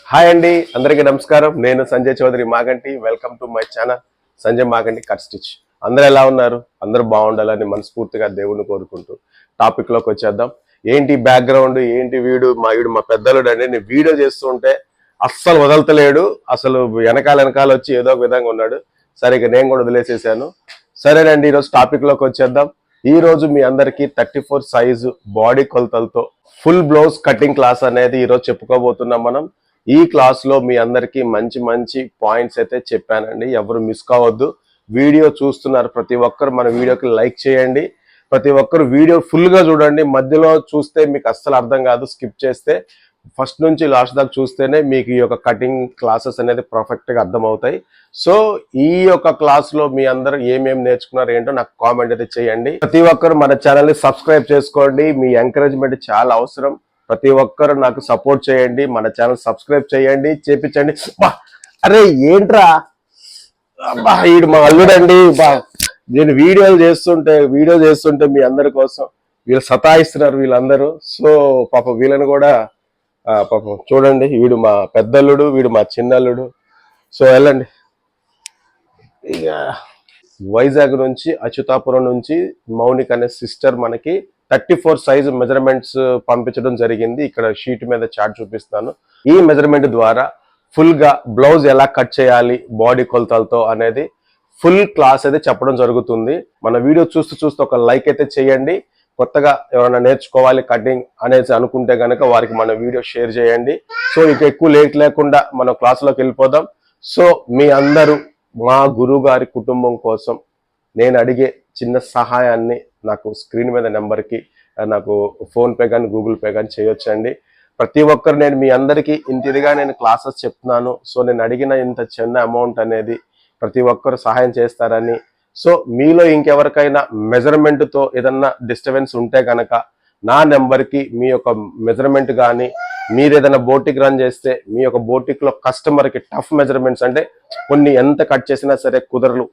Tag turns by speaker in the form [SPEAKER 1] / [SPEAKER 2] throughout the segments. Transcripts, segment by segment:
[SPEAKER 1] Hi అండి, అందరికీ నమస్కారం. నేను Sanjay Chaudhary Maganti. Welcome to my channel Sanjay Maganti cut stitch. అందరూ ఎలా ఉన్నారు? అందరూ బాగుండాలని మనస్ఫూర్తిగా దేవుణ్ణి కోరుకుంటూ టాపిక్ లోకి వచ్చేద్దాం. ఏంటి బ్యాక్గ్రౌండ్, ఏంటి వీడు మా పెద్దలుడు అండి. నేను వీడియో చేస్తుంటే అస్సలు వదలతలేడు. అసలు వెనకాల వచ్చి ఏదో ఒక విధంగా ఉన్నాడు. సరే, ఇక నేను కూడా వదిలేసేసాను. సరేనండి, ఈరోజు టాపిక్ లోకి వచ్చేద్దాం. ఈ రోజు మీ అందరికి 34 సైజు బాడీ కొలతలతో ఫుల్ బ్లౌజ్ కటింగ్ క్లాస్ అనేది ఈరోజు చెప్పుకోబోతున్నాం మనం. ఈ క్లాస్ లో మీ అందరికి మంచి మంచి పాయింట్స్ అయితే చెప్పానండి. ఎవరు మిస్ కావద్దు. వీడియో చూస్తున్నారు ప్రతి ఒక్కరు మన వీడియోకి లైక్ చేయండి. ప్రతి ఒక్కరు వీడియో ఫుల్ గా చూడండి. మధ్యలో చూస్తే మీకు అస్సలు అర్థం కాదు. స్కిప్ చేస్తే ఫస్ట్ నుంచి లాస్ట్ దాకా చూస్తేనే మీకు ఈ యొక్క కటింగ్ క్లాసెస్ అనేది పర్ఫెక్ట్ గా అర్థమవుతాయి. సో ఈ యొక్క క్లాస్ లో మీ అందరూ ఏమేమి నేర్చుకున్నారు ఏంటో నాకు కామెంట్ అయితే చేయండి. ప్రతి ఒక్కరు మన ఛానల్ ని సబ్స్క్రైబ్ చేసుకోండి. మీ ఎంకరేజ్మెంట్ చాలా అవసరం. ప్రతి ఒక్కరు నాకు సపోర్ట్ చేయండి. మన ఛానల్ సబ్స్క్రైబ్ చేయండి, చేపించండి. అరే ఏంట్రా వీడు మా అల్లుడండి. నేను వీడియో చేస్తుంటే మీ అందరి కోసం వీళ్ళు సతాయిస్తున్నారు వీళ్ళందరూ. సో పాప వీళ్ళని కూడా పాపం చూడండి. వీడు మా పెద్దల్లుడు, వీడు మా చిన్నల్లుడు. సో వెళ్ళండి. ఇక వైజాగ్ నుంచి, అచ్యుతాపురం నుంచి మౌనిక్ అనే సిస్టర్ మనకి 34 సైజు మెజర్మెంట్స్ పంపించడం జరిగింది. ఇక్కడ షీట్ మీద చార్ట్ చూపిస్తాను. ఈ మెజర్మెంట్ ద్వారా ఫుల్ గా బ్లౌజ్ ఎలా కట్ చేయాలి బాడీ కొలతలతో అనేది ఫుల్ క్లాస్ అయితే చెప్పడం జరుగుతుంది. మన వీడియో చూస్తూ ఒక లైక్ అయితే చేయండి. కొత్తగా ఎవరైనా నేర్చుకోవాలి కటింగ్ అనేసి అనుకుంటే కనుక వారికి మన వీడియో షేర్ చేయండి. సో ఇక ఎక్కువ లేట్ లేకుండా మనం క్లాసులోకి వెళ్ళిపోదాం. సో మీ అందరూ మా గురువు గారి కుటుంబం కోసం నేను అడిగే చిన్న సహాయాన్ని నాకు స్క్రీన్ మీద నెంబర్కి నాకు ఫోన్పే కానీ గూగుల్ పే కానీ చేయొచ్చండి. ప్రతి ఒక్కరు నేను మీ అందరికీ ఇంటిదిగా నేను క్లాసెస్ చెప్తున్నాను. సో నేను అడిగిన ఇంత చిన్న అమౌంట్ అనేది ప్రతి ఒక్కరు సహాయం చేస్తారని. సో మీలో ఇంకెవరికైనా మెజర్మెంట్తో ఏదన్నా డిస్టర్బెన్స్ ఉంటే కనుక నా నెంబర్కి మీ యొక్క మెజర్మెంట్ కానీ, మీరు ఏదైనా బోటిక్ రన్ చేస్తే మీ యొక్క బోటిక్లో కస్టమర్కి టఫ్ మెజర్మెంట్స్ అంటే కొన్ని ఎంత కట్ చేసినా సరే కుదరలు,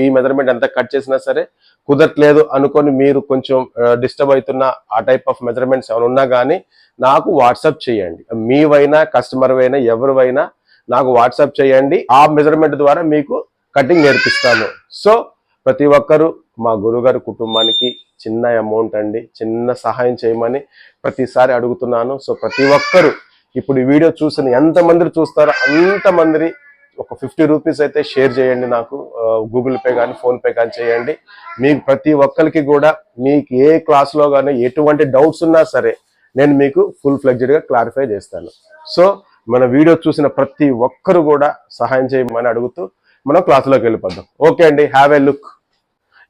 [SPEAKER 1] ఈ మెజర్మెంట్ ఎంత కట్ చేసినా సరే కుదరట్లేదు అనుకొని మీరు కొంచెం డిస్టర్బ్ అవుతున్న ఆ టైప్ ఆఫ్ మెజర్మెంట్స్ ఏమైనా ఉన్నా కానీ నాకు వాట్సాప్ చేయండి. మీవైనా కస్టమర్ అయినా ఎవరివైనా నాకు వాట్సాప్ చేయండి. ఆ మెజర్మెంట్ ద్వారా మీకు కటింగ్ నేర్పిస్తాను. సో ప్రతి ఒక్కరు మా గురుగారి కుటుంబానికి చిన్న అమౌంట్ అండి, చిన్న సహాయం చేయమని ప్రతిసారి అడుగుతున్నాను. సో ప్రతి ఒక్కరు ఇప్పుడు ఈ వీడియో చూసిన ఎంతమంది చూస్తారో అంతమంది ఒక 50 రూపీస్ అయితే షేర్ చేయండి. నాకు గూగుల్ పే కానీ ఫోన్పే కానీ చేయండి. మీకు ప్రతి ఒక్కరికి కూడా మీకు ఏ క్లాస్లో కానీ ఎటువంటి డౌట్స్ ఉన్నా సరే నేను మీకు ఫుల్ ఫ్లెడ్జ్డ్గా క్లారిఫై చేస్తాను. సో మన వీడియో చూసిన ప్రతి ఒక్కరు కూడా సహాయం చేయమని అడుగుతూ మనం క్లాసులోకి వెళ్ళిపోదాం. ఓకే అండి, హ్యావ్ ఏ లుక్.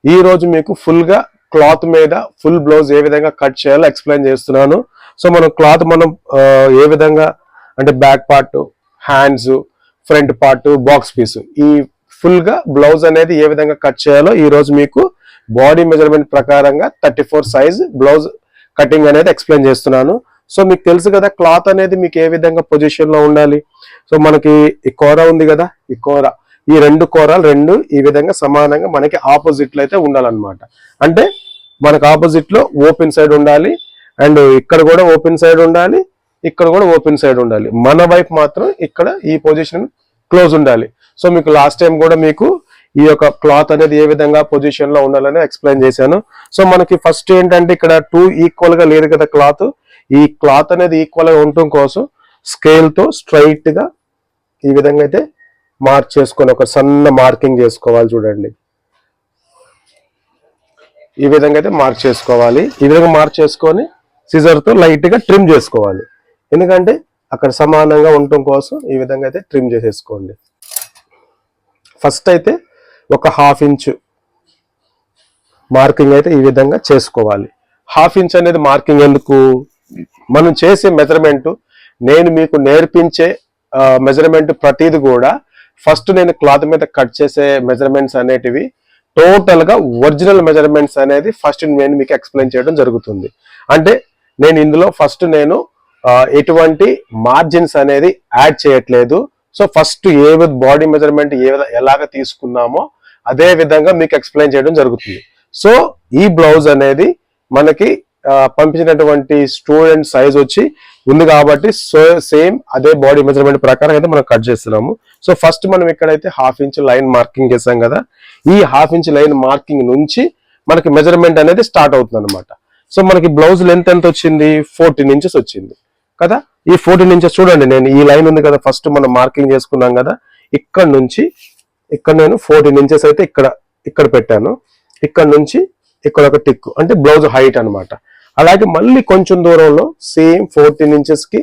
[SPEAKER 1] ఈ రోజు మీకు ఫుల్ గా క్లాత్ మీద ఫుల్ బ్లౌజ్ ఏ విధంగా కట్ చేయాలో ఎక్స్ప్లెయిన్ చేస్తున్నాను. సో మనం క్లాత్ ఏ విధంగా అంటే back part, hands, front part, box piece, ఈ ఫుల్ గా బ్లౌజ్ అనేది ఏ విధంగా కట్ చేయాలో ఈ రోజు మీకు బాడీ మెజర్మెంట్ ప్రకారంగా 34 సైజ్ బ్లౌజ్ కటింగ్ అనేది ఎక్స్ప్లెయిన్ చేస్తున్నాను. సో మీకు తెలుసు కదా క్లాత్ అనేది మీకు ఏ విధంగా పొజిషన్ లో ఉండాలి. సో మనకి ఈ కూర ఉంది కదా, ఈ రెండు కూరలు ఈ విధంగా సమానంగా మనకి ఆపోజిట్ లో అయితే ఉండాలన్నమాట. అంటే మనకు ఆపోజిట్ లో ఓపెన్ సైడ్ ఉండాలి, అండ్ ఇక్కడ కూడా ఓపెన్ సైడ్ ఉండాలి, ఇక్కడ కూడా ఓపెన్ సైడ్ ఉండాలి. మన వైపు మాత్రం ఇక్కడ ఈ పొజిషన్ క్లోజ్ ఉండాలి. సో మీకు లాస్ట్ టైం కూడా మీకు ఈ యొక్క క్లాత్ అనేది ఏ విధంగా పొజిషన్ లో ఉండాలని ఎక్స్ప్లెయిన్ చేశాను. సో మనకి ఫస్ట్ ఏంటంటే ఇక్కడ 2 ఈక్వల్ గా లేదు కదా క్లాత్. ఈ క్లాత్ అనేది ఈక్వల్ గా ఉండటం కోసం స్కేల్ తో స్ట్రైట్ గా ఈ విధంగా అయితే మార్క్ చేసుకొని ఒక సన్న మార్కింగ్ చేసుకోవాలి. చూడండి, ఈ విధంగా అయితే మార్క్ చేసుకోవాలి. ఈ విధంగా మార్క్ చేసుకొని సిజర్ తో లైట్ గా ట్రిమ్ చేసుకోవాలి. ఎందుకంటే అక్కడ సమానంగా ఉండటం కోసం ఈ విధంగా అయితే ట్రిమ్ చేసేసుకోండి. ఫస్ట్ అయితే ఒక 1/2 ఇంచ్ మార్కింగ్ అయితే ఈ విధంగా చేసుకోవాలి. 1/2 ఇంచ్ అనేది మార్కింగ్ ఎందుకు? మనం చేసే మెజర్మెంట్, నేను మీకు నేర్పించే మెజర్మెంట్ ప్రతిది కూడా ఫస్ట్ నేను క్లాత్ మీద కట్ చేసే మెజర్మెంట్స్ అనేటివి టోటల్ గా ఒరిజినల్ మెజర్మెంట్స్ అనేది ఫస్ట్ నేను మీకు ఎక్స్ప్లెయిన్ చేయడం జరుగుతుంది. అంటే నేను ఇందులో ఫస్ట్ నేను ఎటువంటి మార్జిన్స్ అనేది యాడ్ చేయట్లేదు. సో ఫస్ట్ ఏ బాడీ మెజర్మెంట్ ఎలాగ తీసుకున్నామో అదే విధంగా మీకు ఎక్స్ప్లెయిన్ చేయడం జరుగుతుంది. సో ఈ బ్లౌజ్ అనేది మనకి పంపించినటువంటి స్టూడెంట్ సైజ్ వచ్చి ఉంది కాబట్టి సో సేమ్ అదే బాడీ మెజర్మెంట్ ప్రకారం అయితే మనం కట్ చేస్తున్నాము. సో ఫస్ట్ మనం ఇక్కడైతే 1/2 ఇంచ్ లైన్ మార్కింగ్ చేసాం కదా, ఈ 1/2 ఇంచ్ లైన్ మార్కింగ్ నుంచి మనకి మెజర్మెంట్ అనేది స్టార్ట్ అవుతుంది అనమాట. సో మనకి బ్లౌజ్ లెంత్ ఎంత వచ్చింది, 14 ఇంచెస్ వచ్చింది కదా. ఈ 14 ఇంచెస్ చూడండి, నేను ఈ లైన్ ఉంది కదా ఫస్ట్ మనం మార్కింగ్ చేసుకున్నాం కదా, ఇక్కడ నుంచి ఇక్కడ నేను 14 ఇంచెస్ అయితే ఇక్కడ పెట్టాను. ఇక్కడ నుంచి ఇక్కడ ఒక టిక్ అంటే బ్లౌజ్ హైట్ అనమాట. అలాగే మళ్ళీ కొంచెం దూరంలో సేమ్ 14 ఇంచెస్ కి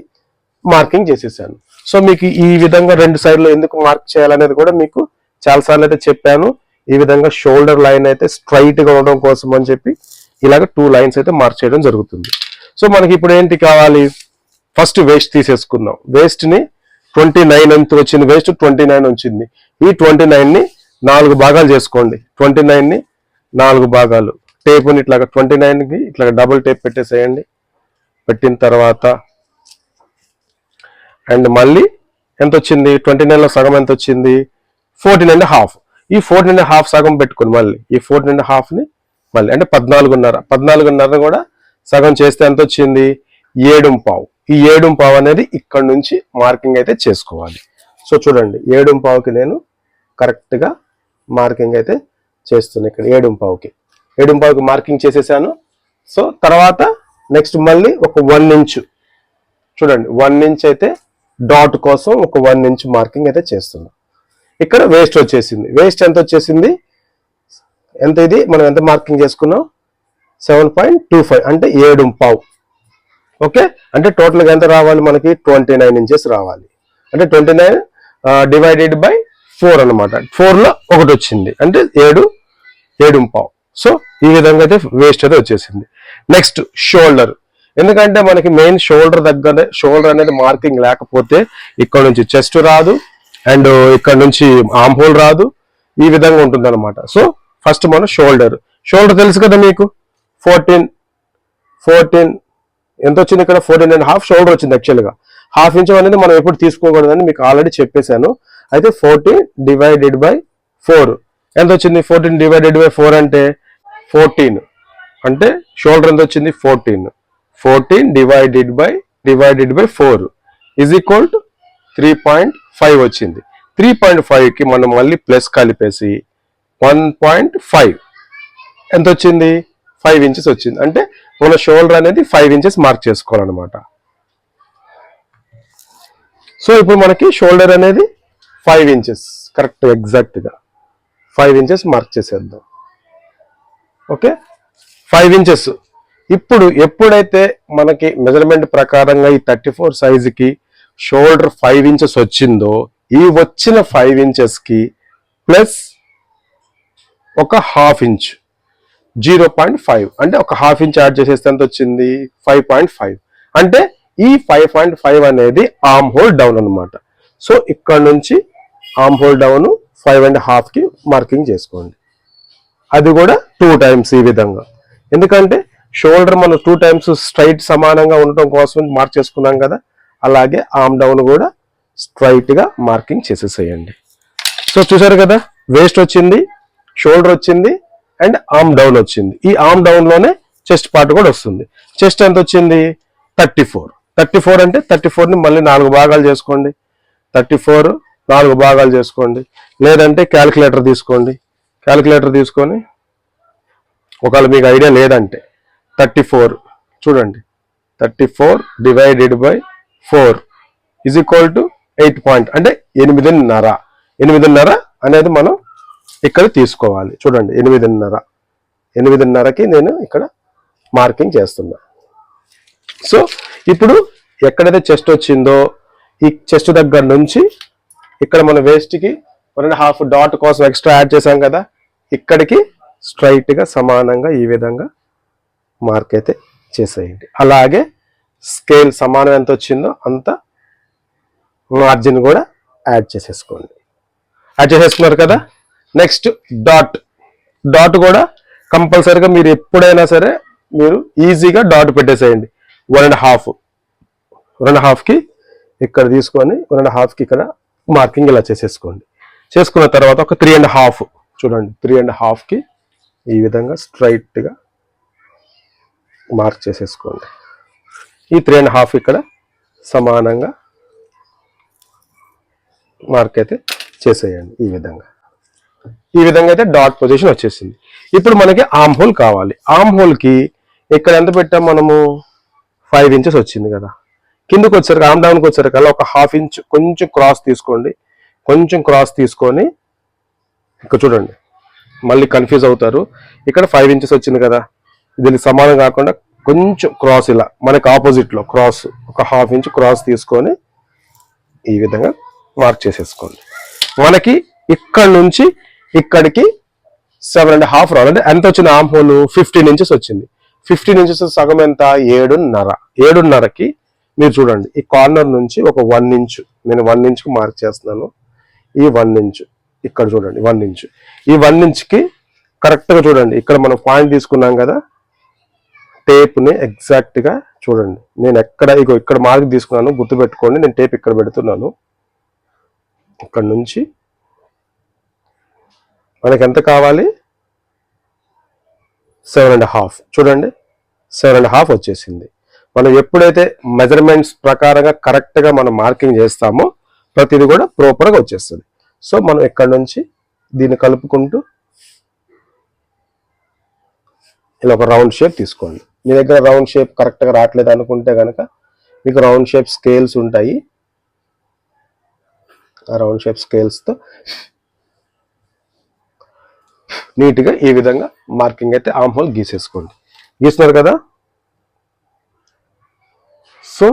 [SPEAKER 1] మార్కింగ్ చేసేసాను. సో మీకు ఈ విధంగా 2 సైడ్లు ఎందుకు మార్క్ చేయాలనేది కూడా మీకు చాలాసార్లు అయితే చెప్పాను. ఈ విధంగా షోల్డర్ లైన్ అయితే స్ట్రైట్ గా ఉండడం కోసం అని చెప్పి ఇలాగ 2 లైన్స్ అయితే మార్క్ చేయడం జరుగుతుంది. సో మనకి ఇప్పుడు ఏంటి కావాలి, ఫస్ట్ వేస్ట్ తీసేసుకుందాం. వేస్ట్ ని 29 ఎంత వచ్చింది, వేస్ట్ 29 వచ్చింది. ఈ 29 ని 4 భాగాలు చేసుకోండి. 29 ని 4 భాగాలు, టేపుని ఇట్లాగా 29 కి ఇట్లా డబుల్ టేప్ పెట్టేసేయండి. పెట్టిన తర్వాత అండ్ మళ్ళీ ఎంత వచ్చింది, 29 లో సగం ఎంత వచ్చింది, 14.5. ఈ 14.5 సగం పెట్టుకుని మళ్ళీ ఈ 14.5 ని మళ్ళీ అంటే 14.5 కూడా సగం చేస్తే ఎంత వచ్చింది, 7.5. ఈ 7.5 అనేది ఇక్కడ నుంచి మార్కింగ్ అయితే చేసుకోవాలి. సో చూడండి 7.5కి నేను కరెక్ట్ గా మార్కింగ్ అయితే చేస్తున్నాను. ఇక్కడ 7.5కి మార్కింగ్ చేసేసాను. సో తర్వాత నెక్స్ట్ మళ్ళీ ఒక 1 ఇంచ్ చూడండి, 1 ఇంచ్ అయితే డాట్ కోసం ఒక 1 ఇంచ్ మార్కింగ్ అయితే చేస్తున్నాం. ఇక్కడ వేస్ట్ వచ్చేసింది. వేస్ట్ ఎంత వచ్చేసింది, ఎంత ఇది మనం ఎంత మార్కింగ్ చేసుకున్నాం, 7.25 అంటే 7.5. ఓకే, అంటే టోటల్గా ఎంత రావాలి మనకి, 29 ఇంచెస్ రావాలి. అంటే 29 డివైడెడ్ బై 4 అనమాట. 4లో 1 వచ్చింది అంటే 7.5. సో ఈ విధంగా అయితే వేస్ట్ అయితే వచ్చేసింది. నెక్స్ట్ షోల్డర్, ఎందుకంటే మనకి మెయిన్ షోల్డర్ దగ్గర షోల్డర్ అనేది మార్కింగ్ లేకపోతే ఇక్కడ నుంచి చెస్ట్ రాదు అండ్ ఇక్కడ నుంచి ఆర్మ్ హోల్ రాదు, ఈ విధంగా ఉంటుంది అనమాట. సో ఫస్ట్ మనం షోల్డర్ తెలుసు కదా మీకు, 14 ఎంత వచ్చింది ఇక్కడ, 14.5 షోల్డర్ వచ్చింది. యాక్చువల్గా 1/2 ఇంచ్ అనేది మనం ఎప్పుడు తీసుకోకూడదని మీకు ఆల్రెడీ చెప్పేశాను. అయితే 14 డివైడెడ్ బై 4 ఎంత వచ్చింది, 14 డివైడెడ్ బై 4 అంటే 14 అంటే షోల్డర్ ఎంత వచ్చింది, 14 divided by 4 is equal to 3.5 వచ్చింది. 3.5కి మనం మళ్ళీ ప్లస్ కలిపేసి 1.5 ఎంత వచ్చింది, 5 ఇంచెస్ వచ్చింది. అంటే మన షోల్డర్ అనేది 5 ఇంచెస్ మార్క్ చేసుకోవాలన్నమాట. సో ఇప్పుడు మనకి షోల్డర్ అనేది 5 ఇంచెస్ కరెక్ట్ ఎగ్జాక్ట్ గా 5 ఇంచెస్ మార్క్ చేసేద్దాం. Okay, 5 inches. ఇప్పుడు ఎప్పుడైతే మనకి మెజర్మెంట్ ప్రకారంగా ఈ 34 సైజుకి షోల్డర్ 5 ఇంచెస్ వచ్చిందో, ఈ వచ్చిన 5 ఇంచెస్ కి ప్లస్ ఒక 1/2 ఇంచ్ 0.5 అంటే ఒక 1/2 ఇంచ్ యాడ్ చేసేస్తే ఎంత వచ్చింది, 5.5. అంటే ఈ 5.5 అనేది ఆర్మ్ హోల్ డౌన్ అనమాట. సో ఇక్కడ నుంచి ఆర్మ్ హోల్ డౌన్ 5.5కి మార్కింగ్ చేసుకోండి. అది కూడా 2 టైమ్స్ ఈ విధంగా, ఎందుకంటే షోల్డర్ మనం 2 టైమ్స్ స్ట్రైట్ సమానంగా ఉండటం కోసం మార్క్ చేసుకున్నాం కదా, అలాగే ఆర్మ్ డౌన్ కూడా స్ట్రైట్ గా మార్కింగ్ చేసేసేయండి. సో చూసారు కదా, వేస్ట్ వచ్చింది, షోల్డర్ వచ్చింది అండ్ ఆర్మ్ డౌన్ వచ్చింది. ఈ ఆర్మ్ డౌన్ లోనే చెస్ట్ పార్ట్ కూడా వస్తుంది. చెస్ట్ ఎంత వచ్చింది, 34 అంటే 34 ని మళ్ళీ 4 భాగాలు చేసుకోండి. 34 4 భాగాలు చేసుకోండి, లేదంటే క్యాలిక్యులేటర్ తీసుకోండి. క్యాలిక్యులేటర్ తీసుకొని ఒకవేళ మీకు ఐడియా లేదంటే 34 చూడండి, 34 divided by 4 is equal to 8 అంటే 8.5 అనేది మనం ఇక్కడ తీసుకోవాలి. చూడండి 8.5కి నేను ఇక్కడ మార్కింగ్ చేస్తున్నా. సో ఇప్పుడు ఎక్కడైతే చెస్ట్ వచ్చిందో ఈ చెస్ట్ దగ్గర నుంచి ఇక్కడ మన వేస్ట్ కి 1.5 డాట్ కోసం ఎక్స్ట్రా యాడ్ చేసాం కదా, ఇక్కడికి స్ట్రైట్ గా సమానంగా ఈ విధంగా మార్క్ అయితే చేసేయండి. అలాగే స్కేల్ సమానం ఎంత వచ్చిందో అంత మార్జిన్ కూడా యాడ్ చేసేసుకోండి. యాడ్ చేసేసుకున్నారు కదా. నెక్స్ట్ డాట్ కూడా కంపల్సరీగా మీరు ఎప్పుడైనా సరే మీరు ఈజీగా డాట్ పెట్టేసేయండి. 1.5కి ఇక్కడ తీసుకొని 1.5కి ఇక్కడ మార్కింగ్ ఇలా చేసేసుకోండి. చేసుకున్న తర్వాత ఒక 3.5 చూడండి, 3.5కి ఈ విధంగా స్ట్రైట్ గా మార్క్ చేసేసుకోండి. ఈ 3.5 ఇక్కడ సమానంగా మార్క్ అయితే చేసేయండి. ఈ విధంగా అయితే డాట్ పొజిషన్ వచ్చేసింది. ఇప్పుడు మనకి ఆర్మ్ హోల్ కావాలి. ఆర్మ్ హోల్కి ఇక్కడ ఎంత పెట్టాం మనము, 5 ఇంచెస్ వచ్చింది కదా. కిందకి వచ్చారు, ఆర్మ్ డౌన్కి వచ్చారు కదా, ఒక 1/2 ఇంచ్ కొంచెం క్రాస్ తీసుకోండి. కొంచెం క్రాస్ తీసుకొని ఇక్కడ చూడండి, మళ్ళీ కన్ఫ్యూజ్ అవుతారు. ఇక్కడ 5 ఇంచెస్ వచ్చింది కదా, దీనికి సమానం కాకుండా కొంచెం క్రాస్ ఇలా మనకి ఆపోజిట్లో క్రాస్ ఒక 1/2 ఇంచ్ క్రాస్ తీసుకొని ఈ విధంగా మార్క్ చేసేసుకోండి. మనకి ఇక్కడ నుంచి ఇక్కడికి 7.5 రావాలి. అంటే ఎంత వచ్చింది, ఆర్మ్ హోల్ 15 ఇంచెస్ వచ్చింది. 15 ఇంచెస్ సగం ఎంత, 7.5. 7.5కి మీరు చూడండి, ఈ కార్నర్ నుంచి ఒక 1 ఇంచ్, నేను 1 ఇంచ్కి మార్క్ చేస్తున్నాను. ఈ 1 ఇంచ్ ఇక్కడ చూడండి, 1 ఇంచ్. ఈ 1 ఇంచ్కి కరెక్ట్గా చూడండి, ఇక్కడ మనం పాయింట్ తీసుకున్నాం కదా, టేప్ని ఎగ్జాక్ట్గా చూడండి. నేను ఇక్కడ మార్క్ తీసుకున్నాను, గుర్తుపెట్టుకోండి. నేను టేప్ ఇక్కడ పెడుతున్నాను. ఇక్కడ నుంచి మనకి ఎంత కావాలి, 7.5. చూడండి, 7.5 వచ్చేసింది. మనం ఎప్పుడైతే మెజర్మెంట్స్ ప్రకారంగా కరెక్ట్గా మనం మార్కింగ్ చేస్తామో ప్రతిదీ కూడా ప్రాపర్గా వచ్చేస్తుంది. సో మనం ఇక్కడ నుంచి దీన్ని కలుపుకుంటూ ఇలా ఒక రౌండ్ షేప్ తీసుకోండి. మీ దగ్గర రౌండ్ షేప్ కరెక్ట్గా రావట్లేదు అనుకుంటే కనుక మీకు రౌండ్ షేప్ స్కేల్స్ ఉంటాయి. ఆ రౌండ్ షేప్ స్కేల్స్తో నీట్గా ఈ విధంగా మార్కింగ్ అయితే ఆర్మ్ హోల్ గీసేసుకోండి. గీస్తున్నారు కదా. సో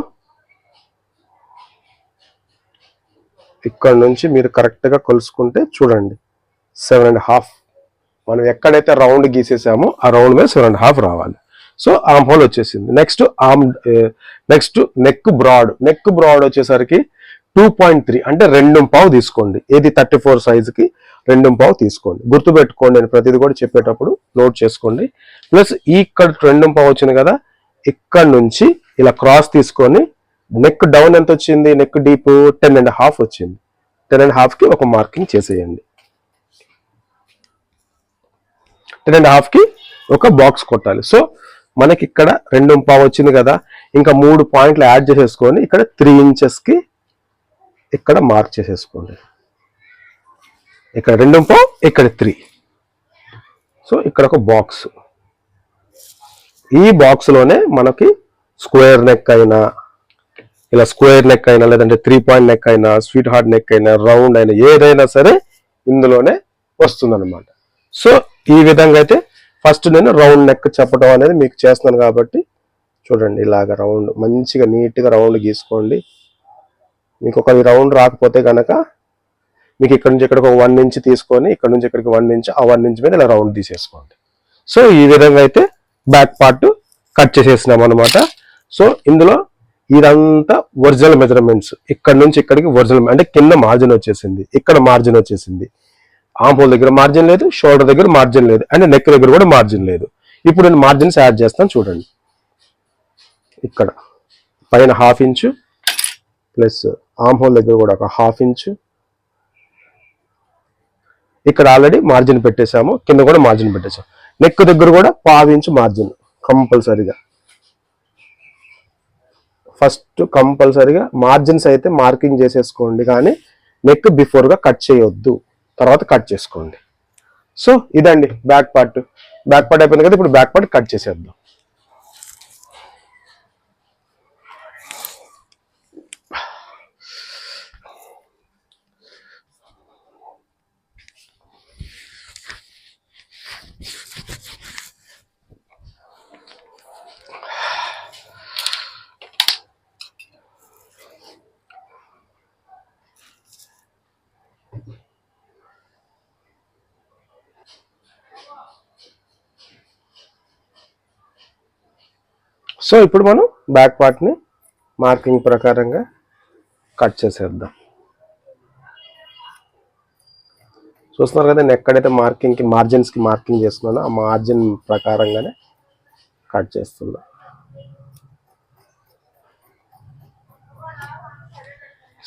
[SPEAKER 1] ఇక్కడ నుంచి మీరు కరెక్ట్గా కొలుసుకుంటే చూడండి, 7.5. మనం ఎక్కడైతే రౌండ్ గీసేసామో ఆ రౌండ్ మీద 7.5 రావాలి. సో ఆర్మ్ హోల్ వచ్చేసింది. నెక్స్ట్ నెక్ బ్రాడ్ వచ్చేసరికి 2.3 అంటే 2.5 తీసుకోండి. ఏది 34 సైజుకి 2.5 తీసుకోండి. గుర్తుపెట్టుకోండి, నేను ప్రతిదీ కూడా చెప్పేటప్పుడు నోట్ చేసుకోండి. ప్లస్ ఇక్కడ 2.5 వచ్చింది కదా, ఇక్కడ నుంచి ఇలా క్రాస్ తీసుకొని నెక్ డౌన్ ఎంత వచ్చింది, నెక్ డీప్ 10.5 వచ్చింది. 10.5కి ఒక మార్కింగ్ చేసేయండి. 10.5కి ఒక బాక్స్ కొట్టాలి. సో మనకి ఇక్కడ 2.5 వచ్చింది కదా, ఇంకా 3 పాయింట్లు యాడ్ చేసేసుకొని ఇక్కడ 3 ఇంచెస్కి ఇక్కడ మార్క్ చేసేసుకోండి. ఇక్కడ 2.5, ఇక్కడ 3. సో ఇక్కడ ఒక బాక్స్. ఈ బాక్స్లోనే మనకి స్క్వేర్ నెక్ అయినా, ఇలా స్క్వేర్ నెక్ అయినా, లేదంటే 3 పాయింట్ నెక్ అయినా, స్వీట్ హార్ట్ నెక్ అయినా, రౌండ్ అయినా, ఏదైనా సరే ఇందులోనే వస్తుందన్నమాట. సో ఈ విధంగా అయితే ఫస్ట్ నేను రౌండ్ నెక్ చెప్పడం అనేది మీకు చేస్తున్నాను కాబట్టి చూడండి, ఇలాగ రౌండ్ మంచిగా నీట్గా రౌండ్ గీసుకోండి. మీకు ఒక రౌండ్ రాకపోతే కనుక మీకు ఇక్కడ నుంచి ఇక్కడికి ఒక 1 ఇంచ్ తీసుకొని ఇక్కడ నుంచి ఇక్కడికి 1 ఇంచ్, ఆ 1 ఇంచ్ మీద ఇలా రౌండ్ తీసేసుకోండి. సో ఈ విధంగా అయితే బ్యాక్ పార్ట్ కట్ చేసేసినాం అనమాట. సో ఇందులో ఇదంతా ఒరిజినల్ మెజర్మెంట్స్. ఇక్కడ నుంచి ఇక్కడికి ఒరిజినల్, అంటే కింద మార్జిన్ వచ్చేసింది, ఇక్కడ మార్జిన్ వచ్చేసింది. ఆర్మ్ హోల్ దగ్గర మార్జిన్ లేదు, షోల్డర్ దగ్గర మార్జిన్ లేదు, అండ్ నెక్ దగ్గర కూడా మార్జిన్ లేదు. ఇప్పుడు నేను మార్జిన్స్ యాడ్ చేస్తాను చూడండి. ఇక్కడ పైన 1/2 ఇంచు ప్లస్ ఆర్మ్ హోల్ దగ్గర కూడా ఒక 1/2 ఇంచు. ఇక్కడ ఆల్రెడీ మార్జిన్ పెట్టేశాము, కింద కూడా మార్జిన్ పెట్టేసాము. నెక్ దగ్గర కూడా 1/2 ఇంచు మార్జిన్ కంపల్సరీగా. ఫస్ట్ కంపల్సరీగా మార్జిన్స్ అయితే మార్కింగ్ చేసేసుకోండి, కానీ నెక్ బిఫోర్గా కట్ చేయొద్దు, తర్వాత కట్ చేసుకోండి. సో ఇదండి బ్యాక్ పార్ట్ అయిపోయింది కదా. ఇప్పుడు బ్యాక్ పార్ట్ కట్ చేసేద్దాం. సో ఇప్పుడు మనం బ్యాక్ పార్ట్ని మార్కింగ్ ప్రకారంగా కట్ చేసేద్దాం. చూస్తున్నారు కదా, నేను ఎక్కడైతే మార్జిన్స్కి మార్కింగ్ చేస్తున్నానో ఆ మార్జిన్ ప్రకారంగానే కట్ చేస్తున్నా.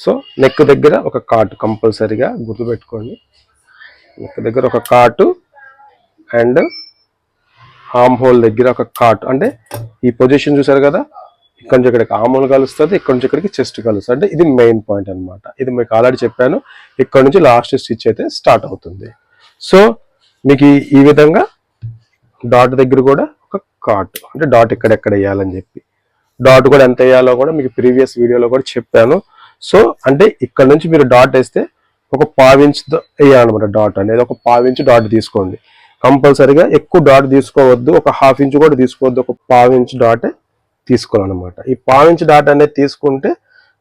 [SPEAKER 1] సో నెక్ దగ్గర ఒక కాటు కంపల్సరీగా గుర్తుపెట్టుకోండి. నెక్ దగ్గర ఒక కాటు అండ్ ఆర్మ్ హోల్ దగ్గర ఒక కాట్, అంటే ఈ పొజిషన్ చూసారు కదా, ఇక్కడ నుంచి ఇక్కడికి ఆర్మ్ హోల్ కలుస్తుంది, ఇక్కడ నుంచి ఇక్కడికి చెస్ట్ కలుస్తుంది. అంటే ఇది మెయిన్ పాయింట్ అనమాట. ఇది మీకు ఆల్రెడీ చెప్పాను. ఇక్కడ నుంచి లాస్ట్ స్టిచ్ అయితే స్టార్ట్ అవుతుంది. సో మీకు ఈ విధంగా డాట్ దగ్గర కూడా ఒక కాట్, అంటే డాట్ ఎక్కడెక్కడ వేయాలని చెప్పి, డాట్ కూడా ఎంత వేయాలో కూడా మీకు ప్రీవియస్ వీడియోలో కూడా చెప్పాను. సో అంటే ఇక్కడ నుంచి మీరు డాట్ వేస్తే ఒక 1/4 ఇంచ్ వేయాలన్నమాట. డాట్ అనేది ఒక 1/4 ఇంచ్ డాట్ తీసుకోండి. కంపల్సరీగా ఎక్కువ డాట్ తీసుకోవద్దు, ఒక 1/2 ఇంచ్ కూడా తీసుకోవద్దు, ఒక 1/4 ఇంచ్ డాటే తీసుకోవాలన్నమాట. ఈ 1/4 ఇంచ్ డాట్ అనేది తీసుకుంటే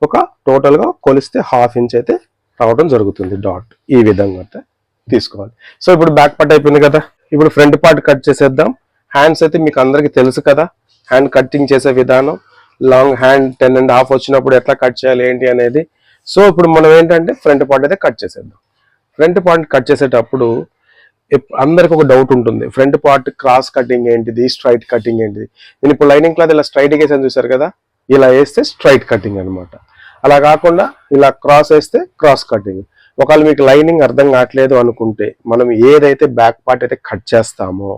[SPEAKER 1] ఒక టోటల్గా కొలిస్తే 1/2 ఇంచ్ అయితే రావడం జరుగుతుంది డాట్. ఈ విధంగా అయితే తీసుకోవాలి. సో ఇప్పుడు బ్యాక్ పార్ట్ అయిపోయింది కదా, ఇప్పుడు ఫ్రంట్ పార్ట్ కట్ చేసేద్దాం. హ్యాండ్స్ అయితే మీకు అందరికీ తెలుసు కదా, హ్యాండ్ కటింగ్ చేసే విధానం. లాంగ్ హ్యాండ్ 10.5 వచ్చినప్పుడు ఎట్లా కట్ చేయాలి ఏంటి అనేది. సో ఇప్పుడు మనం ఏంటంటే ఫ్రంట్ పార్ట్ అయితే కట్ చేసేద్దాం. ఫ్రంట్ పార్ట్ కట్ చేసేటప్పుడు అందరికి ఒక డౌట్ ఉంటుంది, ఫ్రంట్ పార్ట్ క్రాస్ కటింగ్ ఏంటిది, స్ట్రైట్ కటింగ్ ఏంటిది. నేను ఇప్పుడు లైనింగ్ క్లాత్ ఇలా స్ట్రైట్ వేసాను చూసారు కదా, ఇలా వేస్తే స్ట్రైట్ కటింగ్ అనమాట. అలా కాకుండా ఇలా క్రాస్ వేస్తే క్రాస్ కటింగ్. ఒకవేళ మీకు లైనింగ్ అర్థం కావట్లేదు అనుకుంటే, మనం ఏదైతే బ్యాక్ పార్ట్ అయితే కట్ చేస్తామో,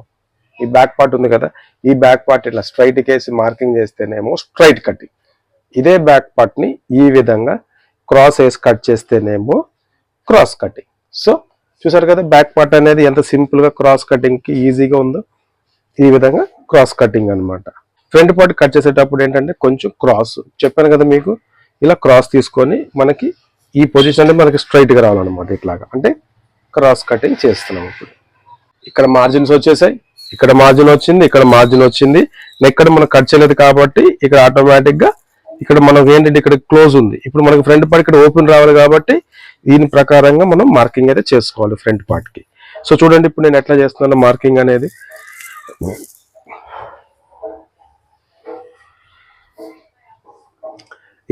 [SPEAKER 1] ఈ బ్యాక్ పార్ట్ ఉంది కదా, ఈ బ్యాక్ పార్ట్ ఇట్లా స్ట్రైట్ కేసి మార్కింగ్ చేస్తేనేమో స్ట్రైట్ కటింగ్. ఇదే బ్యాక్ పార్ట్ ని ఈ విధంగా క్రాస్ వేసి కట్ చేస్తేనేమో క్రాస్ కటింగ్. సో చూసారు కదా, బ్యాక్ పార్ట్ అనేది ఎంత సింపుల్ గా క్రాస్ కటింగ్ కి ఈజీగా ఉందో, ఈ విధంగా క్రాస్ కటింగ్ అనమాట. ఫ్రంట్ పార్ట్ కట్ చేసేటప్పుడు ఏంటంటే కొంచెం క్రాస్ చెప్పాను కదా మీకు, ఇలా క్రాస్ తీసుకొని మనకి ఈ పొజిషన్ అంటే మనకి స్ట్రైట్ గా రావాలన్నమాట. ఇట్లాగా అంటే క్రాస్ కటింగ్ చేస్తున్నాం. ఇప్పుడు ఇక్కడ మార్జిన్స్ వచ్చేసాయి, ఇక్కడ మార్జిన్ వచ్చింది, ఇక్కడ మార్జిన్ వచ్చింది. ఎక్కడ మనం కట్ చేయలేదు కాబట్టి ఇక్కడ ఆటోమేటిక్ గా ఇక్కడ మనకు ఏంటంటే ఇక్కడ క్లోజ్ ఉంది. ఇప్పుడు మనకి ఫ్రంట్ పార్ట్ ఇక్కడ ఓపెన్ రావాలి కాబట్టి దీని ప్రకారంగా మనం మార్కింగ్ అయితే చేసుకోవాలి ఫ్రంట్ పార్ట్ కి. సో చూడండి ఇప్పుడు నేను ఎట్లా చేస్తున్నాను మార్కింగ్ అనేది.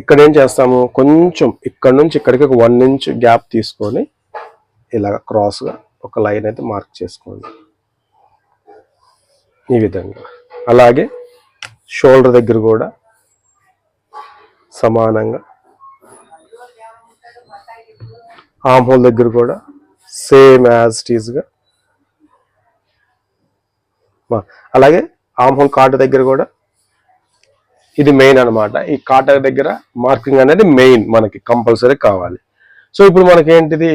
[SPEAKER 1] ఇక్కడ ఏం చేస్తాము, కొంచెం ఇక్కడ నుంచి ఇక్కడికి ఒక 1 ఇంచ్ గ్యాప్ తీసుకొని ఇలాగ క్రాస్ గా ఒక లైన్ అయితే మార్క్ చేసుకోండి ఈ విధంగా. అలాగే షోల్డర్ దగ్గర కూడా సమానంగా, ఆర్మ్ హోల్ దగ్గర కూడా సేమ్ యాజ్ ఇట్ ఈజ్ గా, అలాగే ఆర్మ్ హోల్ కాట్ దగ్గర కూడా ఇది మెయిన్ అనమాట. ఈ కాట్ దగ్గర మార్కింగ్ అనేది మెయిన్ మనకి కంపల్సరీ కావాలి. సో ఇప్పుడు మనకి ఏంటిది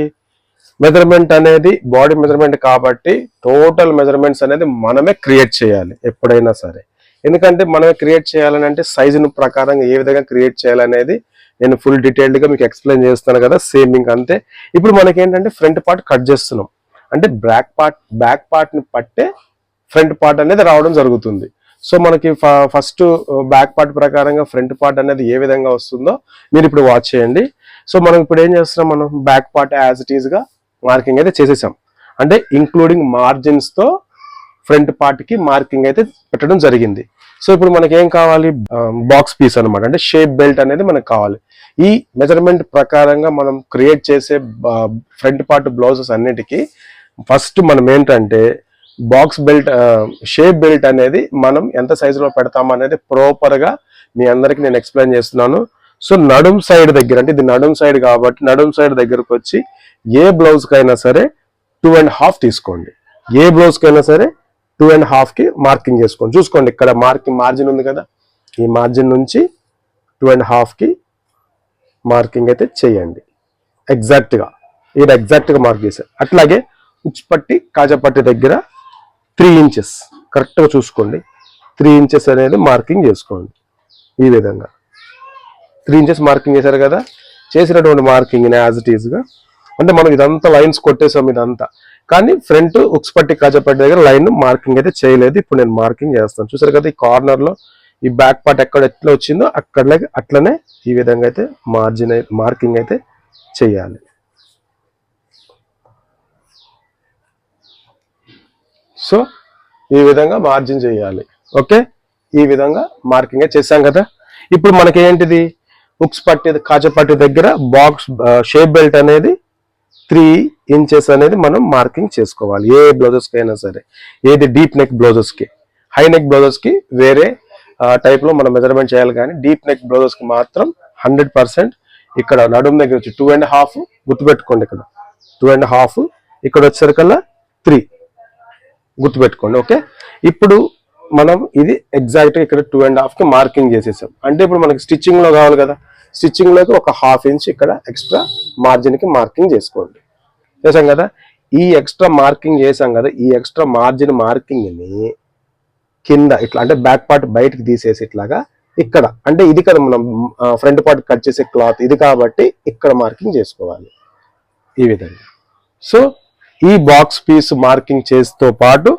[SPEAKER 1] మెజర్మెంట్ అనేది బాడీ మెజర్మెంట్ కాబట్టి టోటల్ మెజర్మెంట్స్ అనేది మనమే క్రియేట్ చేయాలి ఎప్పుడైనా సరే. ఎందుకంటే మనమే క్రియేట్ చేయాలని అంటే సైజును ప్రకారంగా ఏ విధంగా క్రియేట్ చేయాలనేది నేను ఫుల్ డీటెయిల్డ్ గా మీకు ఎక్స్ప్లెయిన్ చేస్తాను కదా, సేమ్ ఇంకా అంతే. ఇప్పుడు మనకి ఏంటంటే ఫ్రంట్ పార్ట్ కట్ చేస్తున్నాం అంటే బ్యాక్ పార్ట్ ని పట్టే ఫ్రంట్ పార్ట్ అనేది రావడం జరుగుతుంది. సో మనకి ఫస్ట్ బ్యాక్ పార్ట్ ప్రకారంగా ఫ్రంట్ పార్ట్ అనేది ఏ విధంగా వస్తుందో మీరు ఇప్పుడు వాచ్ చేయండి. సో మనం ఇప్పుడు ఏం చేస్తున్నాం, మనం back part as it is గా మార్కింగ్ అయితే చేసేసాం. అంటే ఇంక్లూడింగ్ మార్జిన్స్ తో ఫ్రంట్ పార్ట్ కి మార్కింగ్ అయితే పెట్టడం జరిగింది. సో ఇప్పుడు మనకి ఏం కావాలి, బాక్స్ పీస్ అనమాట, అంటే షేప్ బెల్ట్ అనేది మనకు కావాలి. ఈ మెజర్మెంట్ ప్రకారంగా మనం క్రియేట్ చేసే ఫ్రంట్ పార్ట్ బ్లౌజెస్ అన్నిటికీ ఫస్ట్ మనం ఏంటంటే బాక్స్ బెల్ట్ షేప్ బెల్ట్ అనేది మనం ఎంత సైజులో పెడతాం అనేది ప్రాపర్ గా మీ అందరికి నేను ఎక్స్ప్లెయిన్ చేస్తున్నాను. సో నడుం సైడ్ దగ్గర, అంటే ఇది నడుం సైడ్ కాబట్టి నడుం సైడ్ దగ్గరకు వచ్చి ఏ బ్లౌజ్ కైనా సరే 2.5 తీసుకోండి. ఏ బ్లౌజ్ కైనా సరే 2.5 కి మార్కింగ్ చేసుకోండి. చూసుకోండి ఇక్కడ మార్జిన్ ఉంది కదా, ఈ మార్జిన్ నుంచి 2.5 కి మార్కింగ్ అయితే చేయండి ఎగ్జాక్ట్ గా. ఇది ఎగ్జాక్ట్ గా మార్క్ చేశారు. అట్లాగే ఉక్స్ పట్టి కాజాపట్టి దగ్గర 3 ఇంచెస్ కరెక్ట్ గా చూసుకోండి. 3 ఇంచెస్ అనేది మార్కింగ్ చేసుకోండి ఈ విధంగా. 3 ఇంచెస్ మార్కింగ్ చేశారు కదా, చేసినటువంటి మార్కింగ్ యాజ్ ఇట్ ఈజ్ గా, అంటే మనం ఇదంతా లైన్స్ కొట్టేసాం ఇదంతా, కానీ ఫ్రంట్ ఉక్స్ పట్టి కాజాపట్టి దగ్గర లైన్ మార్కింగ్ అయితే చేయలేదు. ఇప్పుడు నేను మార్కింగ్ చేస్తాను. చూసారు కదా, ఈ కార్నర్ లో ఈ బ్యాక్ పార్ట్ ఎట్లా వచ్చిందో అట్లనే ఈ విధంగా అయితే మార్కింగ్ అయితే చేయాలి. సో ఈ విధంగా మార్జిన్ చేయాలి. ఓకే, ఈ విధంగా మార్కింగ్ చేసాం కదా. ఇప్పుడు మనకి ఏంటిది, ఉక్స్ పట్టి కాజాపట్టి దగ్గర బాక్స్ షేప్ బెల్ట్ అనేది 3 ఇంచెస్ అనేది మనం మార్కింగ్ చేసుకోవాలి. ఏ బ్లౌజెస్ కి అయినా సరే, ఏది డీప్ నెక్ బ్లౌజెస్ కి, హై నెక్ బ్లౌజెస్ కి వేరే టైప్ లో మనం మెజర్మెంట్ చేయాలి. కానీ డీప్ నెక్ బ్లౌజెస్ కి మాత్రం 100% ఇక్కడ నడుము దగ్గర వచ్చి 2.5 గుర్తుపెట్టుకోండి. ఇక్కడ 2.5, ఇక్కడ వచ్చేసరికల్లా 3 గుర్తుపెట్టుకోండి. ఓకే, ఇప్పుడు మనం ఇది ఎగ్జాక్ట్గా ఇక్కడ 2.5కి మార్కింగ్ చేసేసాం. అంటే ఇప్పుడు మనకి స్టిచ్చింగ్లో కావాలి కదా, స్టిచ్చింగ్లోకి ఒక 1/2 ఇంచ్ ఇక్కడ ఎక్స్ట్రా మార్జిన్కి మార్కింగ్ చేసుకోండి. చేసాం కదా, ఈ ఎక్స్ట్రా మార్కింగ్ చేసాం కదా, ఈ ఎక్స్ట్రా మార్జిన్ మార్కింగ్ని కింద ఇట్లా అంటే బ్యాక్ పార్ట్ బయటకు తీసేసి ఇట్లాగా ఇక్కడ అంటే ఇది కదా మనం ఫ్రంట్ పార్ట్ కట్ చేసే క్లాత్ ఇది కాబట్టి ఇక్కడ మార్కింగ్ చేసుకోవాలి ఈ విధంగా. సో ఈ బాక్స్ పీస్ మార్కింగ్ చేస్తూ పాటు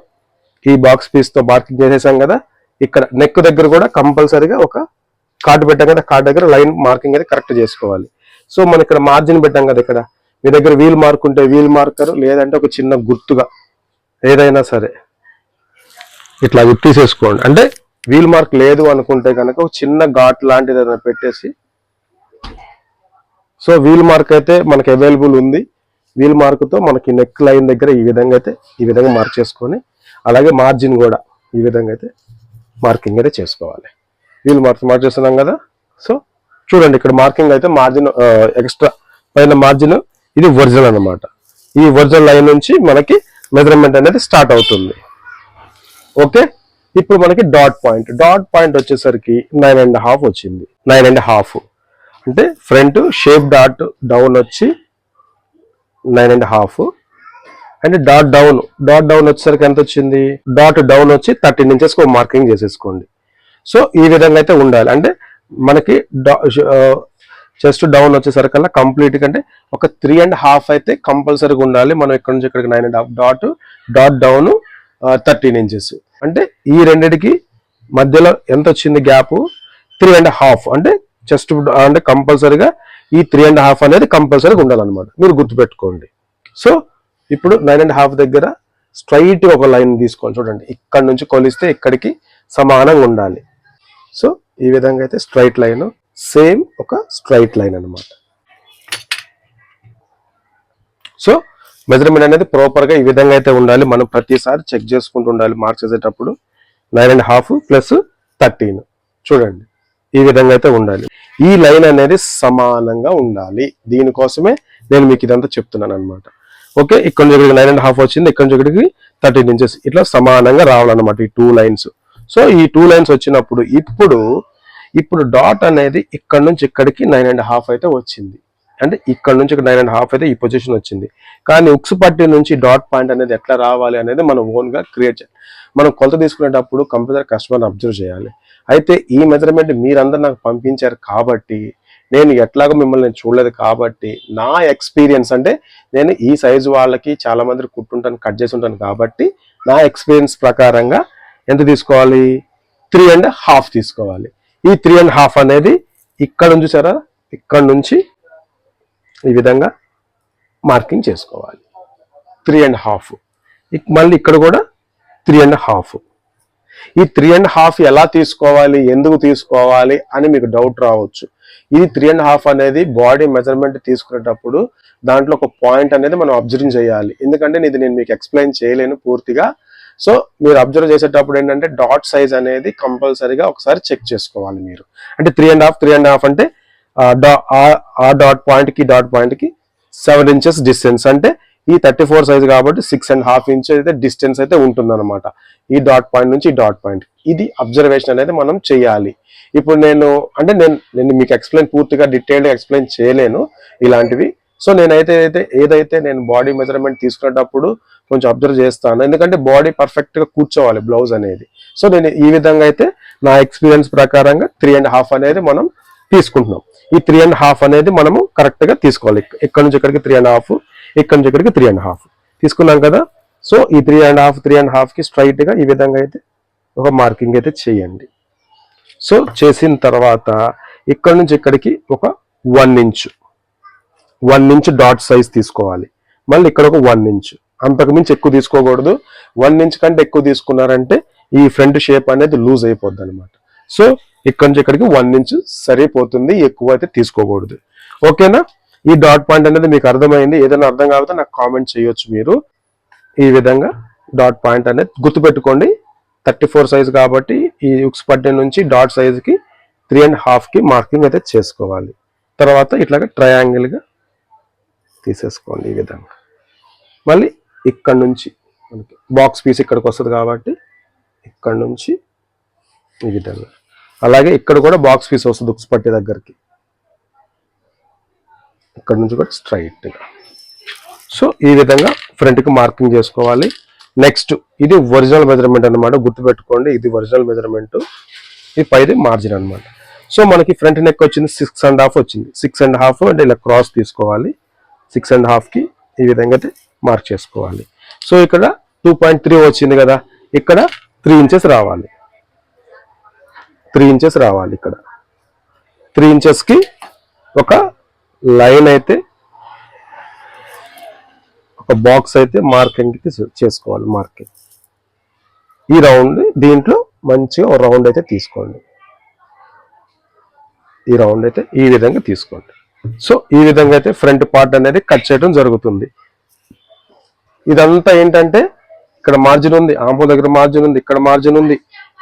[SPEAKER 1] ఈ బాక్స్ పీస్ తో మార్కింగ్ చేసేసాం కదా, ఇక్కడ నెక్ దగ్గర కూడా కంపల్సరీగా ఒక కార్డు పెట్టాం కదా, కార్డు దగ్గర లైన్ మార్కింగ్ అయితే కరెక్ట్ చేసుకోవాలి. సో మనం ఇక్కడ మార్జిన్ పెట్టాం కదా, ఇక్కడ మీ దగ్గర వీల్ మార్క్ ఉంటే వీల్ మార్కర్, లేదంటే ఒక చిన్న గుర్తుగా ఏదైనా సరే ఇట్లా తీసేసుకోండి. అంటే వీల్ మార్క్ లేదు అనుకుంటే కనుక ఒక చిన్న ఘాట్ లాంటిది ఏదైనా పెట్టేసి, సో వీల్ మార్క్ అయితే మనకి అవైలబుల్ ఉంది. వీల్ మార్క్తో మనకి నెక్ లైన్ దగ్గర ఈ విధంగా అయితే ఈ విధంగా మార్క్ చేసుకొని, అలాగే మార్జిన్ కూడా ఈ విధంగా అయితే మార్కింగ్ అయితే చేసుకోవాలి. వీల్ మార్క్ చేస్తున్నాం కదా, సో చూడండి ఇక్కడ మార్కింగ్ అయితే మార్జిన్ ఎక్స్ట్రా పైన మార్జిన్ ఇది ఒరిజినల్ అనమాట. ఈ ఒరిజినల్ లైన్ నుంచి మనకి మెజర్మెంట్ అనేది స్టార్ట్ అవుతుంది. ఓకే, ఇప్పుడు మనకి డాట్ పాయింట్ వచ్చేసరికి 9.5 వచ్చింది. 9.5 అంటే ఫ్రంట్ షేప్ డాట్ డౌన్ వచ్చి 9.5 అంటే డాట్ డౌన్ వచ్చేసరికి ఎంత వచ్చింది, డాట్ డౌన్ వచ్చి 13 ఇంచెస్ మార్కింగ్ చేసేసుకోండి. సో ఈ విధంగా అయితే ఉండాలి. అంటే మనకి చెస్ట్ డౌన్ వచ్చేసరికల్లా కంప్లీట్గా అంటే ఒక 3.5 అయితే కంపల్సరీగా ఉండాలి. మనం ఇక్కడ నుంచి ఇక్కడికి 9.5 డాట్ డౌన్ 13 ఇంచెస్ అంటే ఈ రెండిటికి మధ్యలో ఎంత వచ్చింది గ్యాప్ 3.5 అంటే చెస్ట్ అంటే కంపల్సరీగా ఈ 3.5 అనేది కంపల్సరీగా ఉండాలన్నమాట, మీరు గుర్తుపెట్టుకోండి. సో ఇప్పుడు 9.5 దగ్గర స్ట్రైట్ ఒక లైన్ తీసుకోవాలి. చూడండి ఇక్కడ నుంచి కొలిస్తే ఇక్కడికి సమానంగా ఉండాలి. సో ఈ విధంగా అయితే స్ట్రైట్ లైన్, సేమ్ ఒక స్ట్రైట్ లైన్ అనమాట. సో మెజర్మెంట్ అనేది ప్రాపర్గా ఈ విధంగా అయితే ఉండాలి. మనం ప్రతిసారి చెక్ చేసుకుంటూ ఉండాలి మార్క్స్ చేసేటప్పుడు. 9.5 ప్లస్ 13 చూడండి ఈ విధంగా అయితే ఉండాలి. ఈ లైన్ అనేది సమానంగా ఉండాలి. దీనికోసమే నేను మీకు ఇదంతా చెప్తున్నాను అనమాట. ఓకే, ఇక్కడ నుంచి ఇక్కడికి 9.5 వచ్చింది, ఇక్కడ నుంచి ఇక్కడికి 13 ఇంచెస్ ఇట్లా సమానంగా రావాలన్నమాట ఈ 2 లైన్స్. సో ఈ 2 లైన్స్ వచ్చినప్పుడు ఇప్పుడు డాట్ అనేది ఇక్కడ నుంచి ఇక్కడికి 9.5 అయితే వచ్చింది. అంటే ఇక్కడ నుంచి 9.5 అయితే ఈ పొజిషన్ వచ్చింది. కానీ ఉక్స్ పట్టి నుంచి డాట్ పాయింట్ అనేది ఎట్లా రావాలి అనేది మనం ఓన్గా క్రియేట్ చేయాలి. మనం కొలత తీసుకునేటప్పుడు కంప్యూటర్ కస్టమర్ని అబ్జర్వ్ చేయాలి. అయితే ఈ మెజర్మెంట్ మీరందరూ నాకు పంపించారు కాబట్టి, నేను ఎట్లాగో మిమ్మల్ని చూడలేదు కాబట్టి, నా ఎక్స్పీరియన్స్ అంటే నేను ఈ సైజు వాళ్ళకి చాలా మంది కుట్టుంటాను, కట్ చేసి ఉంటాను కాబట్టి నా ఎక్స్పీరియన్స్ ప్రకారంగా ఎంత తీసుకోవాలి, 3.5 తీసుకోవాలి. ఈ 3.5 అనేది ఇక్కడ నుంచి చూసారా, ఇక్కడ నుంచి ఈ విధంగా మార్కింగ్ చేసుకోవాలి 3.5. మళ్ళీ ఇక్కడ కూడా 3.5. ఈ 3.5 ఎలా తీసుకోవాలి, ఎందుకు తీసుకోవాలి అని మీకు డౌట్ రావచ్చు. ఇది 3.5 అనేది బాడీ మెజర్మెంట్ తీసుకునేటప్పుడు దాంట్లో ఒక పాయింట్ అనేది మనం అబ్జర్వ్ చేయాలి. ఎందుకంటే ఇది నేను మీకు ఎక్స్ప్లెయిన్ చేయలేను పూర్తిగా. సో మీరు అబ్జర్వ్ చేసేటప్పుడు ఏంటంటే డాట్ సైజ్ అనేది కంపల్సరీగా ఒకసారి చెక్ చేసుకోవాలి మీరు. అంటే 3.5 అంటే ఆ డాట్ పాయింట్కి 7 ఇంచెస్ డిస్టెన్స్. అంటే ఈ 34 సైజ్ కాబట్టి 6.5 ఇంచెస్ అయితే డిస్టెన్స్ అయితే ఉంటుంది అనమాట ఈ డాట్ పాయింట్ నుంచి ఈ డాట్ పాయింట్. ఇది అబ్జర్వేషన్ అనేది మనం చేయాలి. ఇప్పుడు నేను మీకు పూర్తిగా డీటెయిల్గా ఎక్స్ప్లెయిన్ చేయలేను ఇలాంటివి. సో ఏదైతే నేను బాడీ మెజర్మెంట్ తీసుకునేటప్పుడు కొంచెం అబ్జర్వ్ చేస్తాను, ఎందుకంటే బాడీ పర్ఫెక్ట్గా కూర్చోవాలి బ్లౌజ్ అనేది. సో నేను ఈ విధంగా అయితే నా ఎక్స్పీరియన్స్ ప్రకారంగా 3.5 అనేది మనం తీసుకుంటున్నాం. ఈ 3.5 అనేది మనము కరెక్ట్గా తీసుకోవాలి. ఇక్కడ నుంచి ఇక్కడికి 3.5, ఇక్కడ నుంచి ఇక్కడికి 3.5 తీసుకున్నాం కదా. సో ఈ 3.5కి స్ట్రైట్గా ఈ విధంగా అయితే ఒక మార్కింగ్ అయితే చేయండి. సో చేసిన తర్వాత ఇక్కడ నుంచి ఇక్కడికి ఒక 1 ఇంచ్ డాట్ సైజ్ తీసుకోవాలి. మళ్ళీ ఇక్కడ ఒక 1 ఇంచ్, అంతకు మించి ఎక్కువ తీసుకోకూడదు. 1 ఇంచ్ కంటే ఎక్కువ తీసుకున్నారంటే ఈ ఫ్రంట్ షేప్ అనేది లూజ్ అయిపోద్ది అనమాట. సో ఇక్కడ నుంచి ఇక్కడికి 1 ఇంచ్ సరిపోతుంది, ఎక్కువ అయితే తీసుకోకూడదు. ఓకేనా, ఈ డాట్ పాయింట్ అనేది మీకు అర్థమైంది. ఏదైనా అర్థం కాకపోతే నాకు కామెంట్ చేయొచ్చు మీరు. ఈ విధంగా డాట్ పాయింట్ అనేది గుర్తుపెట్టుకోండి. 34 సైజ్ కాబట్టి ఈ ఉక్స్ పట్టి నుంచి డాట్ సైజ్కి 3.5కి మార్కింగ్ అయితే చేసుకోవాలి. తర్వాత ఇట్లాగా ట్రయాంగిల్గా తీసేసుకోండి ఈ విధంగా. మళ్ళీ ఇక్కడ నుంచి మనకి బాక్స్ పీస్ ఇక్కడికి వస్తుంది కాబట్టి ఇక్కడ నుంచి ఈ విధంగా. అలాగే ఇక్కడ కూడా బాక్స్ పీస్ వస్తుంది ఉక్స్ పట్టి దగ్గరికి, ఇక్కడ నుంచి కూడా స్ట్రైట్గా. సో ఈ విధంగా ఫ్రంట్కి మార్కింగ్ చేసుకోవాలి. నెక్స్ట్ ఇది ఒరిజినల్ మెజర్మెంట్ అనమాట, గుర్తుపెట్టుకోండి. ఇది ఒరిజినల్ మెజర్మెంట్, ఇది పైది మార్జిన్ అనమాట. సో మనకి ఫ్రంట్ నెక్ వచ్చింది 6.5 వచ్చింది. 6.5 అంటే ఇలా క్రాస్ తీసుకోవాలి. 6.5కి ఈ విధంగా అయితే మార్క్ చేసుకోవాలి. సో ఇక్కడ 2.3 వచ్చింది కదా, ఇక్కడ 3 ఇంచెస్ రావాలి. 3 ఇంచెస్ రావాలి. ఇక్కడ 3 ఇంచెస్కి ఒక లైన్ అయితే, ఒక బాక్స్ అయితే మార్కింగ్ చేసుకోవాలి. మార్కింగ్ ఈ రౌండ్, దీంట్లో మంచిగా ఒక రౌండ్ అయితే తీసుకోండి. ఈ రౌండ్ అయితే ఈ విధంగా తీసుకోండి. సో ఈ విధంగా అయితే ఫ్రంట్ పార్ట్ అనేది కట్ చేయడం జరుగుతుంది. ఇదంతా ఏంటంటే ఇక్కడ మార్జిన్ ఉంది, ఆంబో దగ్గర మార్జిన్ ఉంది, ఇక్కడ మార్జిన్ ఉంది,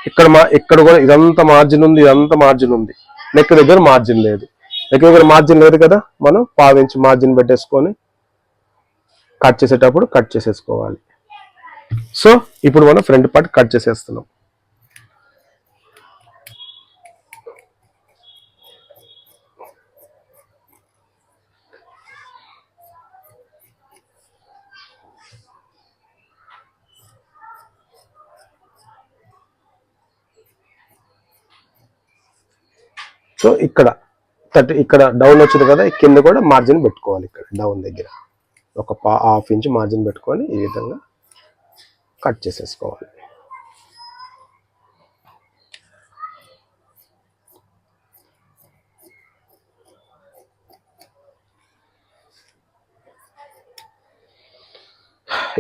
[SPEAKER 1] ఇక్కడ కూడా ఇదంతా మార్జిన్ ఉంది, ఇదంతా మార్జిన్ ఉంది. నెక్ దగ్గర మార్జిన్ లేదు. నెక్ దగ్గర మార్జిన్ లేదు కదా, మనం 1/2 ఇంచ్ మార్జిన్ పెట్టేసుకొని కట్ చేసేటప్పుడు కట్ చేసేసుకోవాలి. సో ఇప్పుడు మనం ఫ్రంట్ పార్ట్ కట్ చేసేస్తున్నాం. సో ఇక్కడ ఇక్కడ డౌన్ వచ్చింది కదా, కింద కూడా మార్జిన్ పెట్టుకోవాలి. ఇక్కడ డౌన్ దగ్గర ఒక 1/2 ఇంచ్ మార్జిన్ పెట్టుకొని ఈ విధంగా కట్ చేసేసుకోవాలి.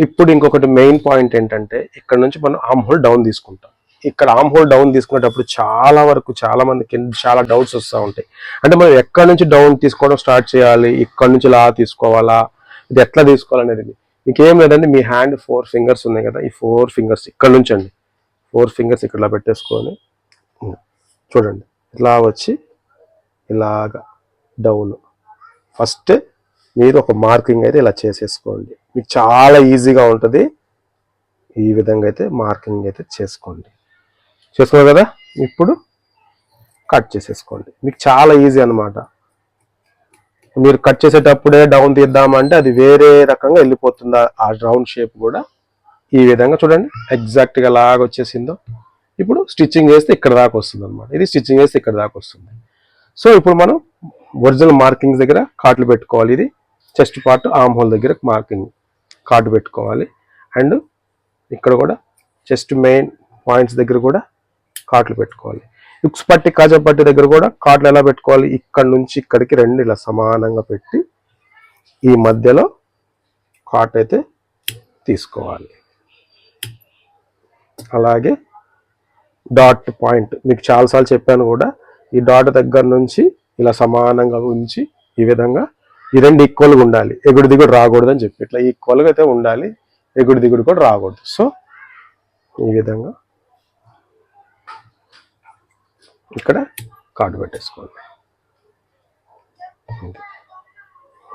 [SPEAKER 1] ఇప్పుడు ఇంకొకటి మెయిన్ పాయింట్ ఏంటంటే, ఇక్కడ నుంచి మనం ఆర్మ్ హోల్ డౌన్ తీసుకుంటాం. ఇక్కడ ఆర్మ్ హోల్ డౌన్ తీసుకునేటప్పుడు చాలా మందికి చాలా డౌట్స్ వస్తూ ఉంటాయి. అంటే మనం ఎక్కడి నుంచి డౌన్ తీసుకోవడం స్టార్ట్ చేయాలి, ఇక్కడ నుంచి ఇలా తీసుకోవాలా, ఇది ఎట్లా తీసుకోవాలనేది మీకు ఏం లేదండి. మీ హ్యాండ్ 4 ఫింగర్స్ ఉన్నాయి కదా, ఈ 4 ఫింగర్స్ ఇక్కడ నుంచి అండి, 4 ఫింగర్స్ ఇక్కడ పెట్టేసుకొని చూడండి, ఇట్లా వచ్చి ఇలాగా డౌన్. ఫస్ట్ మీరు ఒక మార్కింగ్ అయితే ఇలా చేసేసుకోండి, మీకు చాలా ఈజీగా ఉంటుంది. ఈ విధంగా అయితే మార్కింగ్ అయితే చేసుకోండి. చేసుకున్నారు కదా, ఇప్పుడు కట్ చేసేసుకోండి. మీకు చాలా ఈజీ అనమాట. మీరు కట్ చేసేటప్పుడే డౌన్ తీద్దామంటే అది వేరే రకంగా వెళ్ళిపోతుంది. ఆ రౌండ్ షేప్ కూడా ఈ విధంగా చూడండి, ఎగ్జాక్ట్గా లాగా వచ్చేసిందో. ఇప్పుడు స్టిచ్చింగ్ చేస్తే ఇక్కడ దాకా వస్తుంది అనమాట. ఇది స్టిచ్చింగ్ చేస్తే ఇక్కడ దాకా వస్తుంది. సో ఇప్పుడు మనం ఒరిజినల్ మార్కింగ్స్ దగ్గర కాట్లు పెట్టుకోవాలి. ఇది చెస్ట్ పార్ట్ ఆర్మ్ హోల్ దగ్గర మార్కింగ్ కాటు పెట్టుకోవాలి. అండ్ ఇక్కడ కూడా చెస్ట్ మెయిన్ పాయింట్స్ దగ్గర కూడా కాట్లు పెట్టుకోవాలి. ఉక్స్ పట్టి కాజా పట్టి దగ్గర కూడా కాట్లు ఎలా పెట్టుకోవాలి, ఇక్కడ నుంచి ఇక్కడికి 2 ఇలా సమానంగా పెట్టి ఈ మధ్యలో కాట్ అయితే తీసుకోవాలి. అలాగే డాట్ పాయింట్ మీకు చాలాసార్లు చెప్పాను కూడా, ఈ డాట్ దగ్గర నుంచి ఇలా సమానంగా ఉంచి ఈ విధంగా ఈ 2 ఈక్వల్గా ఉండాలి. ఎగుడు దిగుడు రాకూడదు అని చెప్పి ఇట్లా ఈక్వల్గా అయితే ఉండాలి, ఎగుడు దిగుడు కూడా రాకూడదు. సో ఈ విధంగా ఇక్కడ కార్డు పెట్టేసుకోండి.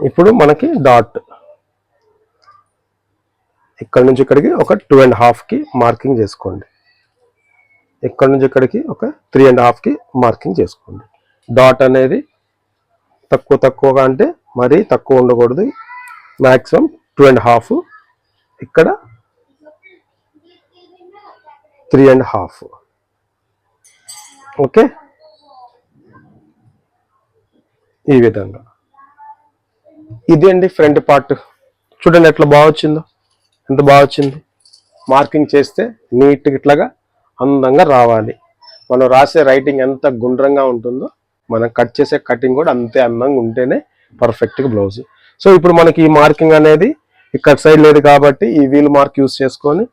[SPEAKER 1] ఇప్పుడు మనకి డాట్ ఇక్కడ నుంచి ఇక్కడికి ఒక 2.5కి మార్కింగ్ చేసుకోండి. ఇక్కడ నుంచి ఇక్కడికి ఒక 3.5కి మార్కింగ్ చేసుకోండి. డాట్ అనేది తక్కువగా అంటే మరీ తక్కువ ఉండకూడదు, మ్యాక్సిమం 2.5, ఇక్కడ 3.5. ఓకే, ఈ విధంగా. ఇది అండి ఫ్రంట్ పార్ట్. చూడండి ఎట్లా బాగా వచ్చిందో, ఎంత బాగా వచ్చింది. మార్కింగ్ చేస్తే నీట్గా ఇట్లాగా అందంగా రావాలి. మనం రాసే రైటింగ్ ఎంత గుండ్రంగా ఉంటుందో మనం కట్ చేసే కటింగ్ కూడా అంతే అందంగా ఉంటేనే పర్ఫెక్ట్గా బ్లౌజ్. సో ఇప్పుడు మనకి ఈ మార్కింగ్ అనేది ఇక్కడ సైడ్ లేదు కాబట్టి ఈ వీల్ మార్క్ యూజ్ చేసుకొని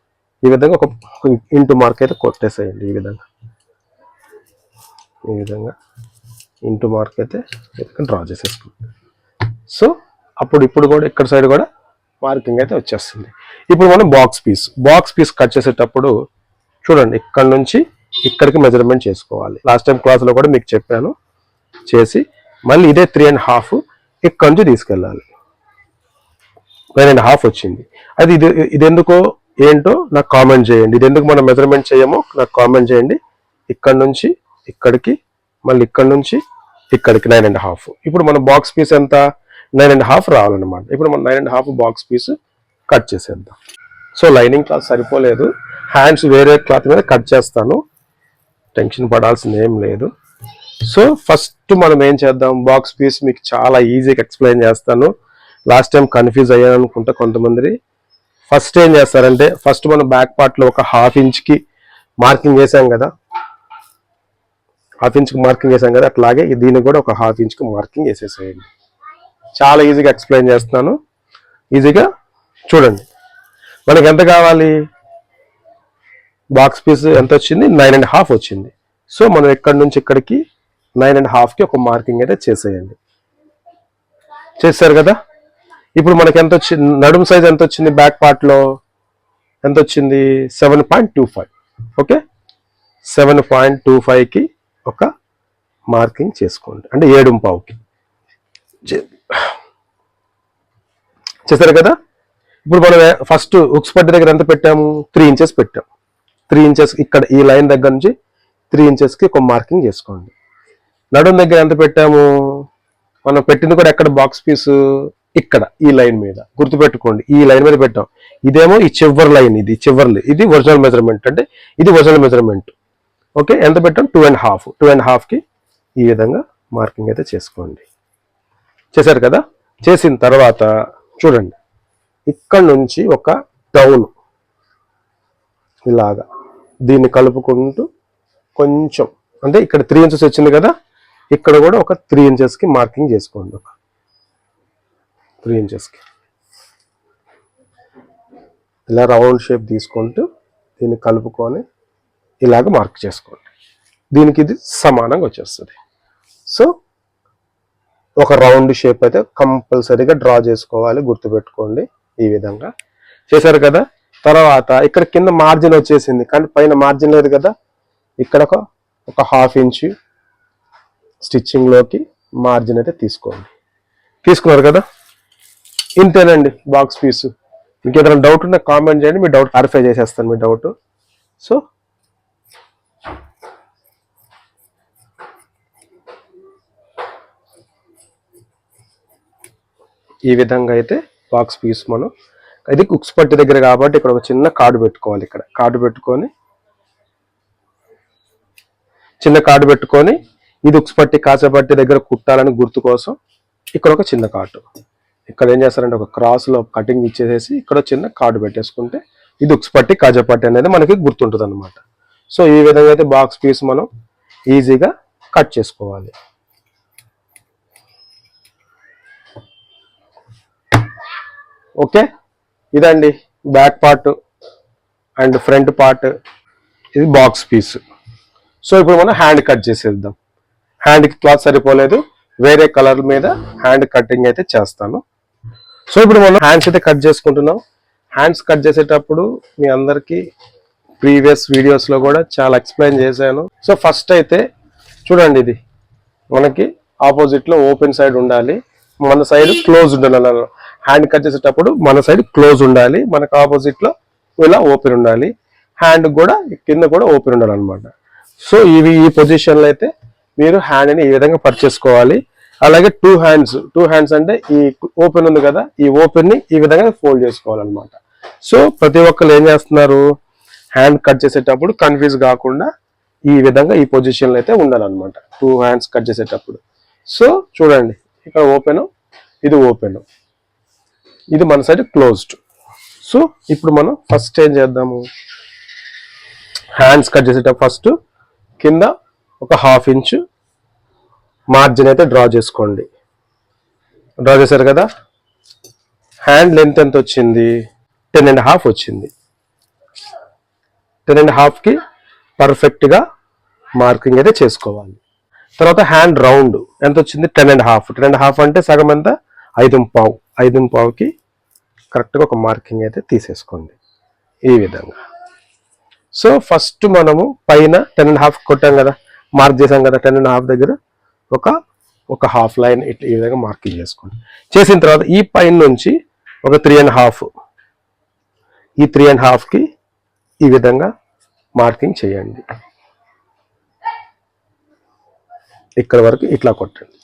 [SPEAKER 1] ఈ విధంగా ఒక ఇంటూ మార్క్ అయితే కొట్టేసేయండి. ఈ విధంగా ఇంటూ మార్క్ అయితే డ్రా చేసేసుకోండి. సో ఇప్పుడు కూడా ఇక్కడ సైడ్ కూడా మార్కింగ్ అయితే వచ్చేస్తుంది. ఇప్పుడు మనం బాక్స్ పీస్ కట్ చేసేటప్పుడు చూడండి, ఇక్కడ నుంచి ఇక్కడికి మెజర్మెంట్ చేసుకోవాలి. లాస్ట్ టైం క్లాస్లో కూడా మీకు చెప్పాను. చేసి మళ్ళీ ఇదే 3.5 ఇక్కడ నుంచి తీసుకెళ్ళాలి. 9.5 వచ్చింది. అది ఇది ఎందుకో ఏంటో నాకు కామెంట్ చేయండి. ఇది ఎందుకు మనం మెజర్మెంట్ చేయమో నాకు కామెంట్ చేయండి. ఇక్కడ నుంచి ఇక్కడికి, మళ్ళీ ఇక్కడ నుంచి ఇక్కడికి 9.5. ఇప్పుడు మన బాక్స్ పీస్ ఎంత 9.5 రావాలన్నమాట. ఇప్పుడు మనం 9.5 బాక్స్ పీస్ కట్ చేసేద్దాం. సో లైనింగ్ క్లాత్ సరిపోలేదు, హ్యాండ్స్ వేరే క్లాత్ మీద కట్ చేస్తాను, టెన్షన్ పడాల్సింది ఏం లేదు. సో ఫస్ట్ మనం ఏం చేద్దాం, బాక్స్ పీస్ మీకు చాలా ఈజీగా ఎక్స్ప్లెయిన్ చేస్తాను. లాస్ట్ టైం కన్ఫ్యూజ్ అయ్యాను అనుకుంటా కొంతమంది. ఫస్ట్ ఏం చేస్తారంటే, ఫస్ట్ మనం బ్యాక్ పార్ట్లో ఒక 1/2 ఇంచ్కి మార్కింగ్ వేసాం కదా, 1/2 ఇంచ్కి మార్కింగ్ వేసాం కదా, అట్లాగే దీన్ని కూడా ఒక 1/2 ఇంచ్కి మార్కింగ్ వేసేసేయండి. చాలా ఈజీగా ఎక్స్ప్లెయిన్ చేస్తున్నాను, ఈజీగా చూడండి. మనకి ఎంత కావాలి, బాక్స్ పీస్ ఎంత వచ్చింది, 9.5 వచ్చింది. సో మనం ఇక్కడి నుంచి ఇక్కడికి 9.5కి ఒక మార్కింగ్ అయితే చేసేయండి. చేస్తారు కదా. ఇప్పుడు మనకి ఎంత వచ్చింది, నడుము సైజ్ ఎంత వచ్చింది, బ్యాక్ పార్ట్లో ఎంత వచ్చింది, 7.25. ఓకే, 7.25కి ఒక మార్కింగ్ చేసుకోండి, అంటే 7.25కి చేస్తారు కదా. ఇప్పుడు మనం ఫస్ట్ ఉక్స్ పట్టి దగ్గర ఎంత పెట్టాము, 3 ఇంచెస్ పెట్టాం. 3 ఇంచెస్ ఇక్కడ ఈ లైన్ దగ్గర నుంచి 3 ఇంచెస్కి ఒక మార్కింగ్ చేసుకోండి. నడుం దగ్గర ఎంత పెట్టాము, మనం పెట్టింది కూడా ఎక్కడ, బాక్స్ పీస్ ఇక్కడ ఈ లైన్ మీద, గుర్తుపెట్టుకోండి, ఈ లైన్ మీద పెట్టాం. ఇదేమో ఈ చివరి లైన్, ఇది చివరి, ఇది ఒరిజినల్ మెజర్మెంట్, అంటే ఇది ఒరిజినల్ మెజర్మెంట్. ఓకే, ఎంత పెట్టాం, 2.5కి ఈ విధంగా మార్కింగ్ అయితే చేసుకోండి. చేశారు కదా. చేసిన తర్వాత చూడండి, ఇక్కడ నుంచి ఒక డౌన్ ఇలాగా దీన్ని కలుపుకుంటూ కొంచెం, అంటే ఇక్కడ 3 ఇంచెస్ వచ్చింది కదా, ఇక్కడ కూడా ఒక 3 ఇంచెస్కి మార్కింగ్ చేసుకోండి. ఒక 3 ఇంచెస్కి ఇలా రౌండ్ షేప్ తీసుకుంటూ దీన్ని కలుపుకొని ఇలాగ మార్క్ చేసుకోండి. దీనికి ఇది సమానంగా వచ్చేస్తుంది. సో ఒక రౌండ్ షేప్ అయితే కంపల్సరీగా డ్రా చేసుకోవాలి, గుర్తుపెట్టుకోండి. ఈ విధంగా చేశారు కదా. తర్వాత ఇక్కడ కింద మార్జిన్ వచ్చేసింది, కానీ పైన మార్జిన్ లేదు కదా. ఇక్కడ ఒక 1/2 ఇంచ్ స్టిచ్చింగ్లోకి మార్జిన్ అయితే తీసుకోండి. తీసుకున్నారు కదా. ఇంతేనండి బాక్స్ పీసు. మీకు ఏదైనా డౌట్ ఉంటే కామెంట్ చేయండి, మీ డౌట్ క్లారిఫై చేసేస్తాను, మీ డౌట్. సో ఈ విధంగా అయితే బాక్స్ పీస్ మనం, ఇది కుక్స్ పట్టి దగ్గర కాబట్టి ఇక్కడ ఒక చిన్న కార్డు పెట్టుకోవాలి. ఇక్కడ కార్డు పెట్టుకొని, చిన్న కార్డు పెట్టుకొని, ఇది ఉక్స్ పట్టి కాచపట్టి దగ్గర కుట్టాలని గుర్తు కోసం ఇక్కడ ఒక చిన్న కార్డు. ఇక్కడ ఏం చేస్తారంటే ఒక క్రాస్లో కటింగ్ ఇచ్చేసేసి ఇక్కడ చిన్న కార్డు పెట్టేసుకుంటే ఇది ఉక్స్ పట్టి కాజపట్టి అనేది మనకి గుర్తుంటుంది అనమాట. సో ఈ విధంగా అయితే బాక్స్ పీస్ మనం ఈజీగా కట్ చేసుకోవాలి. ఓకే, ఇదండి back part and front part, ఇది బాక్స్ పీస్. సో ఇప్పుడు మనం హ్యాండ్ కట్ చేసేద్దాం. హ్యాండ్కి క్లాత్ సరిపోలేదు, వేరే కలర్ మీద హ్యాండ్ కటింగ్ అయితే చేస్తాను. సో ఇప్పుడు మనం హ్యాండ్స్ అయితే కట్ చేసుకుంటున్నాం. హ్యాండ్స్ కట్ చేసేటప్పుడు మీ అందరికీ ప్రీవియస్ వీడియోస్లో కూడా చాలా ఎక్స్ప్లెయిన్ చేశాను. సో ఫస్ట్ అయితే చూడండి, ఇది మనకి ఆపోజిట్లో ఓపెన్ సైడ్ ఉండాలి, మన సైడ్ క్లోజ్ ఉండాలి. హ్యాండ్ కట్ చేసేటప్పుడు మన సైడ్ క్లోజ్ ఉండాలి, మనకు ఆపోజిట్లో ఇలా ఓపెన్ ఉండాలి, హ్యాండ్ కూడా కింద కూడా ఓపెన్ ఉండాలి అనమాట. సో ఈ పొజిషన్లో అయితే మీరు హ్యాండ్ని ఈ విధంగా పర్చేసుకోవాలి. చేసుకోవాలి. అలాగే టూ హ్యాండ్స్ అంటే ఈ ఓపెన్ ఉంది కదా, ఈ ఓపెన్ని ఈ విధంగా ఫోల్డ్ చేసుకోవాలన్నమాట. సో ప్రతి ఒక్కరు ఏం చేస్తున్నారు, హ్యాండ్ కట్ చేసేటప్పుడు కన్ఫ్యూజ్ కాకుండా ఈ విధంగా ఈ పొజిషన్లో అయితే ఉండాలన్నమాట, టూ హ్యాండ్స్ కట్ చేసేటప్పుడు. సో చూడండి, ఇక్కడ ఓపెన్, ఇది ఓపెన్, ఇది మన సైడ్ క్లోజ్డ్. సో ఇప్పుడు మనం ఫస్ట్ ఏం చేద్దాము, హ్యాండ్స్ కట్ చేసేటప్పుడు ఫస్ట్ కింద ఒక 1/2 ఇంచ్ మార్జిన్ అయితే డ్రా చేసుకోండి. డ్రా చేశారు కదా. హ్యాండ్ లెంత్ ఎంత వచ్చింది, 10.5 వచ్చింది. 10.5కి పర్ఫెక్ట్గా మార్కింగ్ అయితే చేసుకోవాలి. తర్వాత హ్యాండ్ రౌండ్ ఎంత వచ్చింది, 10.5. 10.5 అంటే సగం ఎంత, 5.5. 5.5కి కరెక్ట్గా ఒక మార్కింగ్ అయితే తీసేసుకోండి ఈ విధంగా. సో ఫస్ట్ మనము పైన 10.5 కొట్టాం కదా, మార్క్ చేసాం కదా, 10.5 దగ్గర ఒక హాఫ్ లైన్ ఇట్లా ఈ విధంగా మార్కింగ్ చేసుకోండి. చేసిన తర్వాత ఈ పైన నుంచి ఒక 3.5 ఈ 3.5కి ఈ విధంగా మార్కింగ్ చేయండి. ఇక్కడ వరకు ఇట్లా కొట్టండి.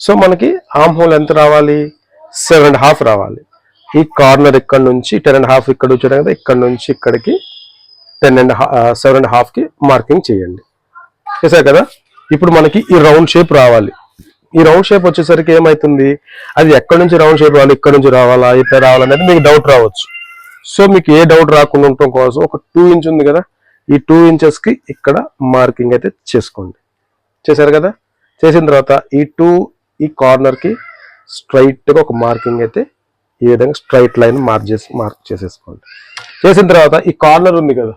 [SPEAKER 1] సో మనకి ఆర్మ్ హోల్ ఎంత రావాలి? 7.5 రావాలి. ఈ కార్నర్ ఇక్కడ నుంచి 10.5 ఇక్కడ వచ్చాడు కదా, ఇక్కడ నుంచి ఇక్కడికి 7.5కి మార్కింగ్ చేయండి. చేశారు కదా. ఇప్పుడు మనకి ఈ రౌండ్ షేప్ రావాలి. ఈ రౌండ్ షేప్ వచ్చేసరికి ఏమవుతుంది, అది ఎక్కడి నుంచి రౌండ్ షేప్ రావాలి, ఇక్కడ నుంచి రావాలా, ఇక్కడ రావాలనేది మీకు డౌట్ రావచ్చు. సో మీకు ఏ డౌట్ రాకుండా ఉండటం కోసం ఒక 2 ఇంచ్ ఉంది కదా, ఈ 2 ఇంచెస్కి ఇక్కడ మార్కింగ్ అయితే చేసుకోండి. చేశారు కదా. చేసిన తర్వాత ఈ కార్నర్కి స్ట్రైట్గా ఒక మార్కింగ్ అయితే ఈ విధంగా స్ట్రైట్ లైన్ మార్క్ చేసేసుకోండి. చేసిన తర్వాత ఈ కార్నర్ ఉంది కదా,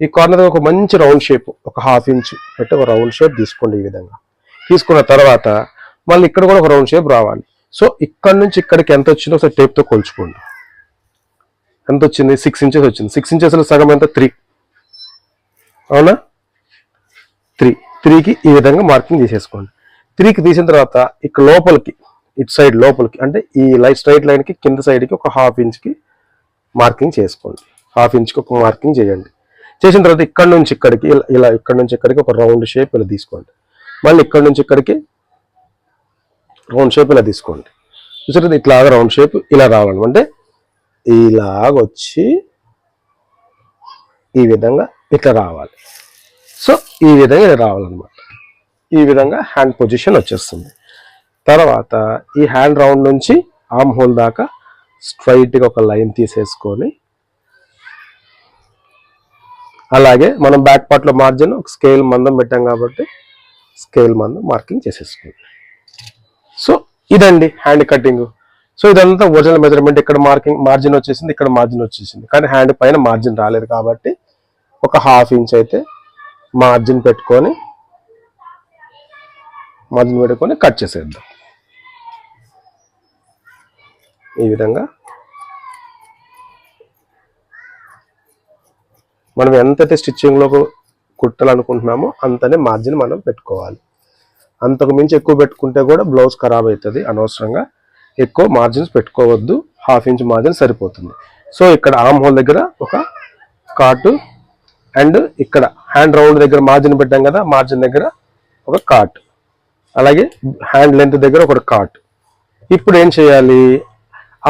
[SPEAKER 1] ఈ కార్నర్ ఒక మంచి రౌండ్ షేప్ ఒక 1/2 ఇంచ్ పెట్టి ఒక రౌండ్ షేప్ తీసుకోండి. ఈ విధంగా తీసుకున్న తర్వాత మళ్ళీ ఇక్కడ కూడా ఒక రౌండ్ షేప్ రావాలి. సో ఇక్కడ నుంచి ఇక్కడికి ఎంత వచ్చిందో ఒకసారి టేప్తో కొలుచుకోండి. ఎంత వచ్చింది? 6 ఇంచెస్ వచ్చింది. 6 ఇంచెస్లో సగం ఎంత? 3. అవునా? 3కి ఈ విధంగా మార్కింగ్ తీసేసుకోండి. 3కి తీసిన తర్వాత ఇక్కడ లోపలికి, ఇటు సైడ్ లోపలికి, అంటే ఈ స్ట్రైట్ లైన్కి కింద సైడ్కి ఒక 1/2 ఇంచ్కి మార్కింగ్ చేసుకోండి. 1/2 ఇంచ్కి ఒక మార్కింగ్ చేయండి. చేసిన తర్వాత ఇక్కడ నుంచి ఇక్కడికి ఇలా ఇక్కడ నుంచి ఇక్కడికి ఒక రౌండ్ షేప్ ఇలా తీసుకోండి. మళ్ళీ ఇక్కడ నుంచి ఇక్కడికి రౌండ్ షేప్ ఇలా తీసుకోండి. చూసారు, ఇట్లాగా రౌండ్ షేప్ ఇలా రావాలన్నమాట. అంటే ఇలాగొచ్చి ఈ విధంగా ఇట్లా రావాలి. సో ఈ విధంగా ఇలా రావాలన్నమాట. ఈ విధంగా హ్యాండ్ పొజిషన్ వచ్చేస్తుంది. తర్వాత ఈ హ్యాండ్ రౌండ్ నుంచి ఆర్మ్ హోల్ దాకా స్ట్రైట్గా ఒక లైన్ తీసేసుకొని, అలాగే మనం బ్యాక్ పార్ట్లో మార్జిన్ ఒక స్కేల్ మందం పెట్టాం కాబట్టి స్కేల్ మందం మార్కింగ్ చేసేసుకోండి. సో ఇదండి హ్యాండ్ కటింగ్. సో ఇదంతా ఒరిజినల్ మెజర్మెంట్. ఇక్కడ మార్జిన్ వచ్చేసింది, ఇక్కడ మార్జిన్ వచ్చేసింది. కానీ హ్యాండ్ పైన మార్జిన్ రాలేదు కాబట్టి ఒక 1/2 ఇంచ్ అయితే మార్జిన్ పెట్టుకొని కట్ చేసేద్దాం. ఈ విధంగా మనం ఎంతైతే స్టిచ్చింగ్లో కుట్టాలనుకుంటున్నామో అంతనే మార్జిన్ మనం పెట్టుకోవాలి. అంతకు మించి ఎక్కువ పెట్టుకుంటే కూడా బ్లౌజ్ ఖరాబ్ అవుతుంది. అనవసరంగా ఎక్కువ మార్జిన్స్ పెట్టుకోవద్దు. 1/2 ఇంచ్ మార్జిన్ సరిపోతుంది. సో ఇక్కడ ఆర్మ్ హోల్ దగ్గర ఒక కాటు, అండ్ ఇక్కడ హ్యాండ్ రౌండ్ దగ్గర మార్జిన్ పెట్టాం కదా, మార్జిన్ దగ్గర ఒక కాట్, అలాగే హ్యాండ్ లెంత్ దగ్గర ఒక కాట్. ఇప్పుడు ఏం చేయాలి?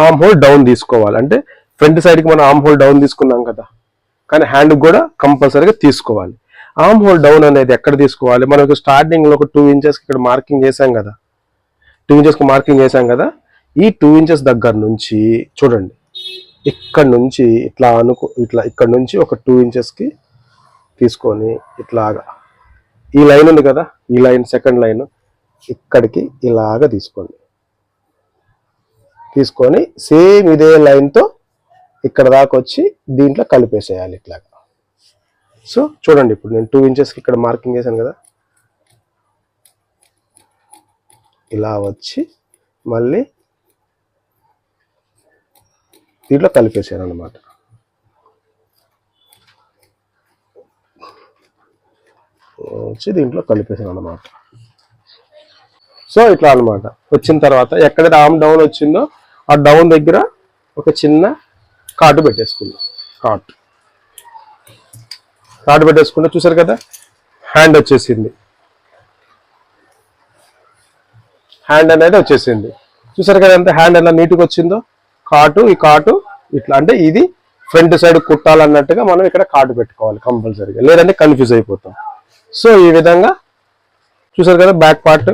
[SPEAKER 1] ఆర్మ్ హోల్ డౌన్ తీసుకోవాలి. అంటే ఫ్రంట్ సైడ్కి మనం ఆర్మ్ హోల్ డౌన్ తీసుకున్నాం కదా, కానీ హ్యాండ్ కూడా కంపల్సరీగా తీసుకోవాలి. ఆర్మ్ హోల్ డౌన్ అనేది ఎక్కడ తీసుకోవాలి? మనకు స్టార్టింగ్లో ఒక 2 ఇంచెస్కి ఇక్కడ మార్కింగ్ చేసాం కదా, 2 ఇంచెస్కి మార్కింగ్ చేసాం కదా, ఈ 2 ఇంచెస్ దగ్గర నుంచి చూడండి, ఇక్కడ నుంచి ఇట్లా ఇక్కడ నుంచి ఒక 2 ఇంచెస్కి తీసుకొని ఇట్లాగా ఈ లైన్ ఉంది కదా, ఈ లైన్ సెకండ్ లైన్ ఇక్కడికి ఇలాగా తీసుకొని సేమ్ ఇదే లైన్తో ఇక్కడ దాకా వచ్చి దీంట్లో కలిపేసేయాలి ఇట్లాగా. సో చూడండి, ఇప్పుడు నేను 2 ఇంచెస్కి ఇక్కడ మార్కింగ్ చేశాను కదా, ఇలా వచ్చి మళ్ళీ దీంట్లో కలిపేసాను అన్నమాట. వచ్చి దీంట్లో కలిపేసాను అన్నమాట. సో ఇట్లా అన్నమాట. వచ్చిన తర్వాత ఎక్కడైతే ఆర్మ్ డౌన్ వచ్చిందో ఆ డౌన్ దగ్గర ఒక చిన్న కాటు పెట్టేసుకుందాం. కాటు పెట్టేసుకుంటే చూసారు కదా, హ్యాండ్ వచ్చేసింది. హ్యాండ్ అనేది వచ్చేసింది. చూసారు కదా ఎంత హ్యాండ్ ఎలా నీట్గా వచ్చిందో. ఈ కాటు ఇట్లా, అంటే ఇది ఫ్రంట్ సైడ్ కుట్టాలన్నట్టుగా మనం ఇక్కడ కాటు పెట్టుకోవాలి కంపల్సరీగా, లేదంటే కన్ఫ్యూజ్ అయిపోతాం. సో ఈ విధంగా చూసారు కదా, back part,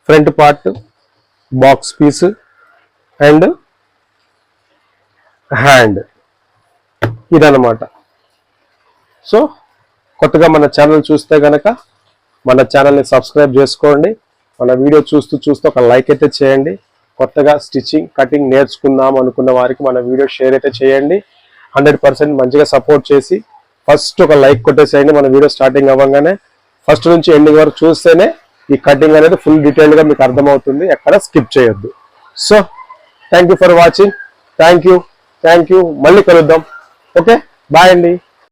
[SPEAKER 1] front part, box piece and hand, ఇదన్నమాట. సో కొత్తగా మన ఛానల్ చూస్తే కనుక మన ఛానల్ని సబ్స్క్రైబ్ చేసుకోండి. మన వీడియో చూస్తూ ఒక లైక్ అయితే చేయండి. కొత్తగా స్టిచ్చింగ్ కటింగ్ నేర్చుకుందాం అనుకున్న వారికి మన వీడియో షేర్ అయితే చేయండి. 100% మంచిగా సపోర్ట్ చేసి ఫస్ట్ ఒక లైక్ కొట్టేసేయండి. మన వీడియో స్టార్టింగ్ అవ్వగానే ఫస్ట్ నుంచి ఎండింగ్ వరకు చూస్తేనే ఈ కటింగ్ అనేది ఫుల్ డీటెయిల్గా మీకు అర్థమవుతుంది. ఎక్కడ స్కిప్ చేయొద్దు. So thank you for watching. Thank you. మళ్ళీ కలుద్దాం. ఓకే, బాయ్ అండి.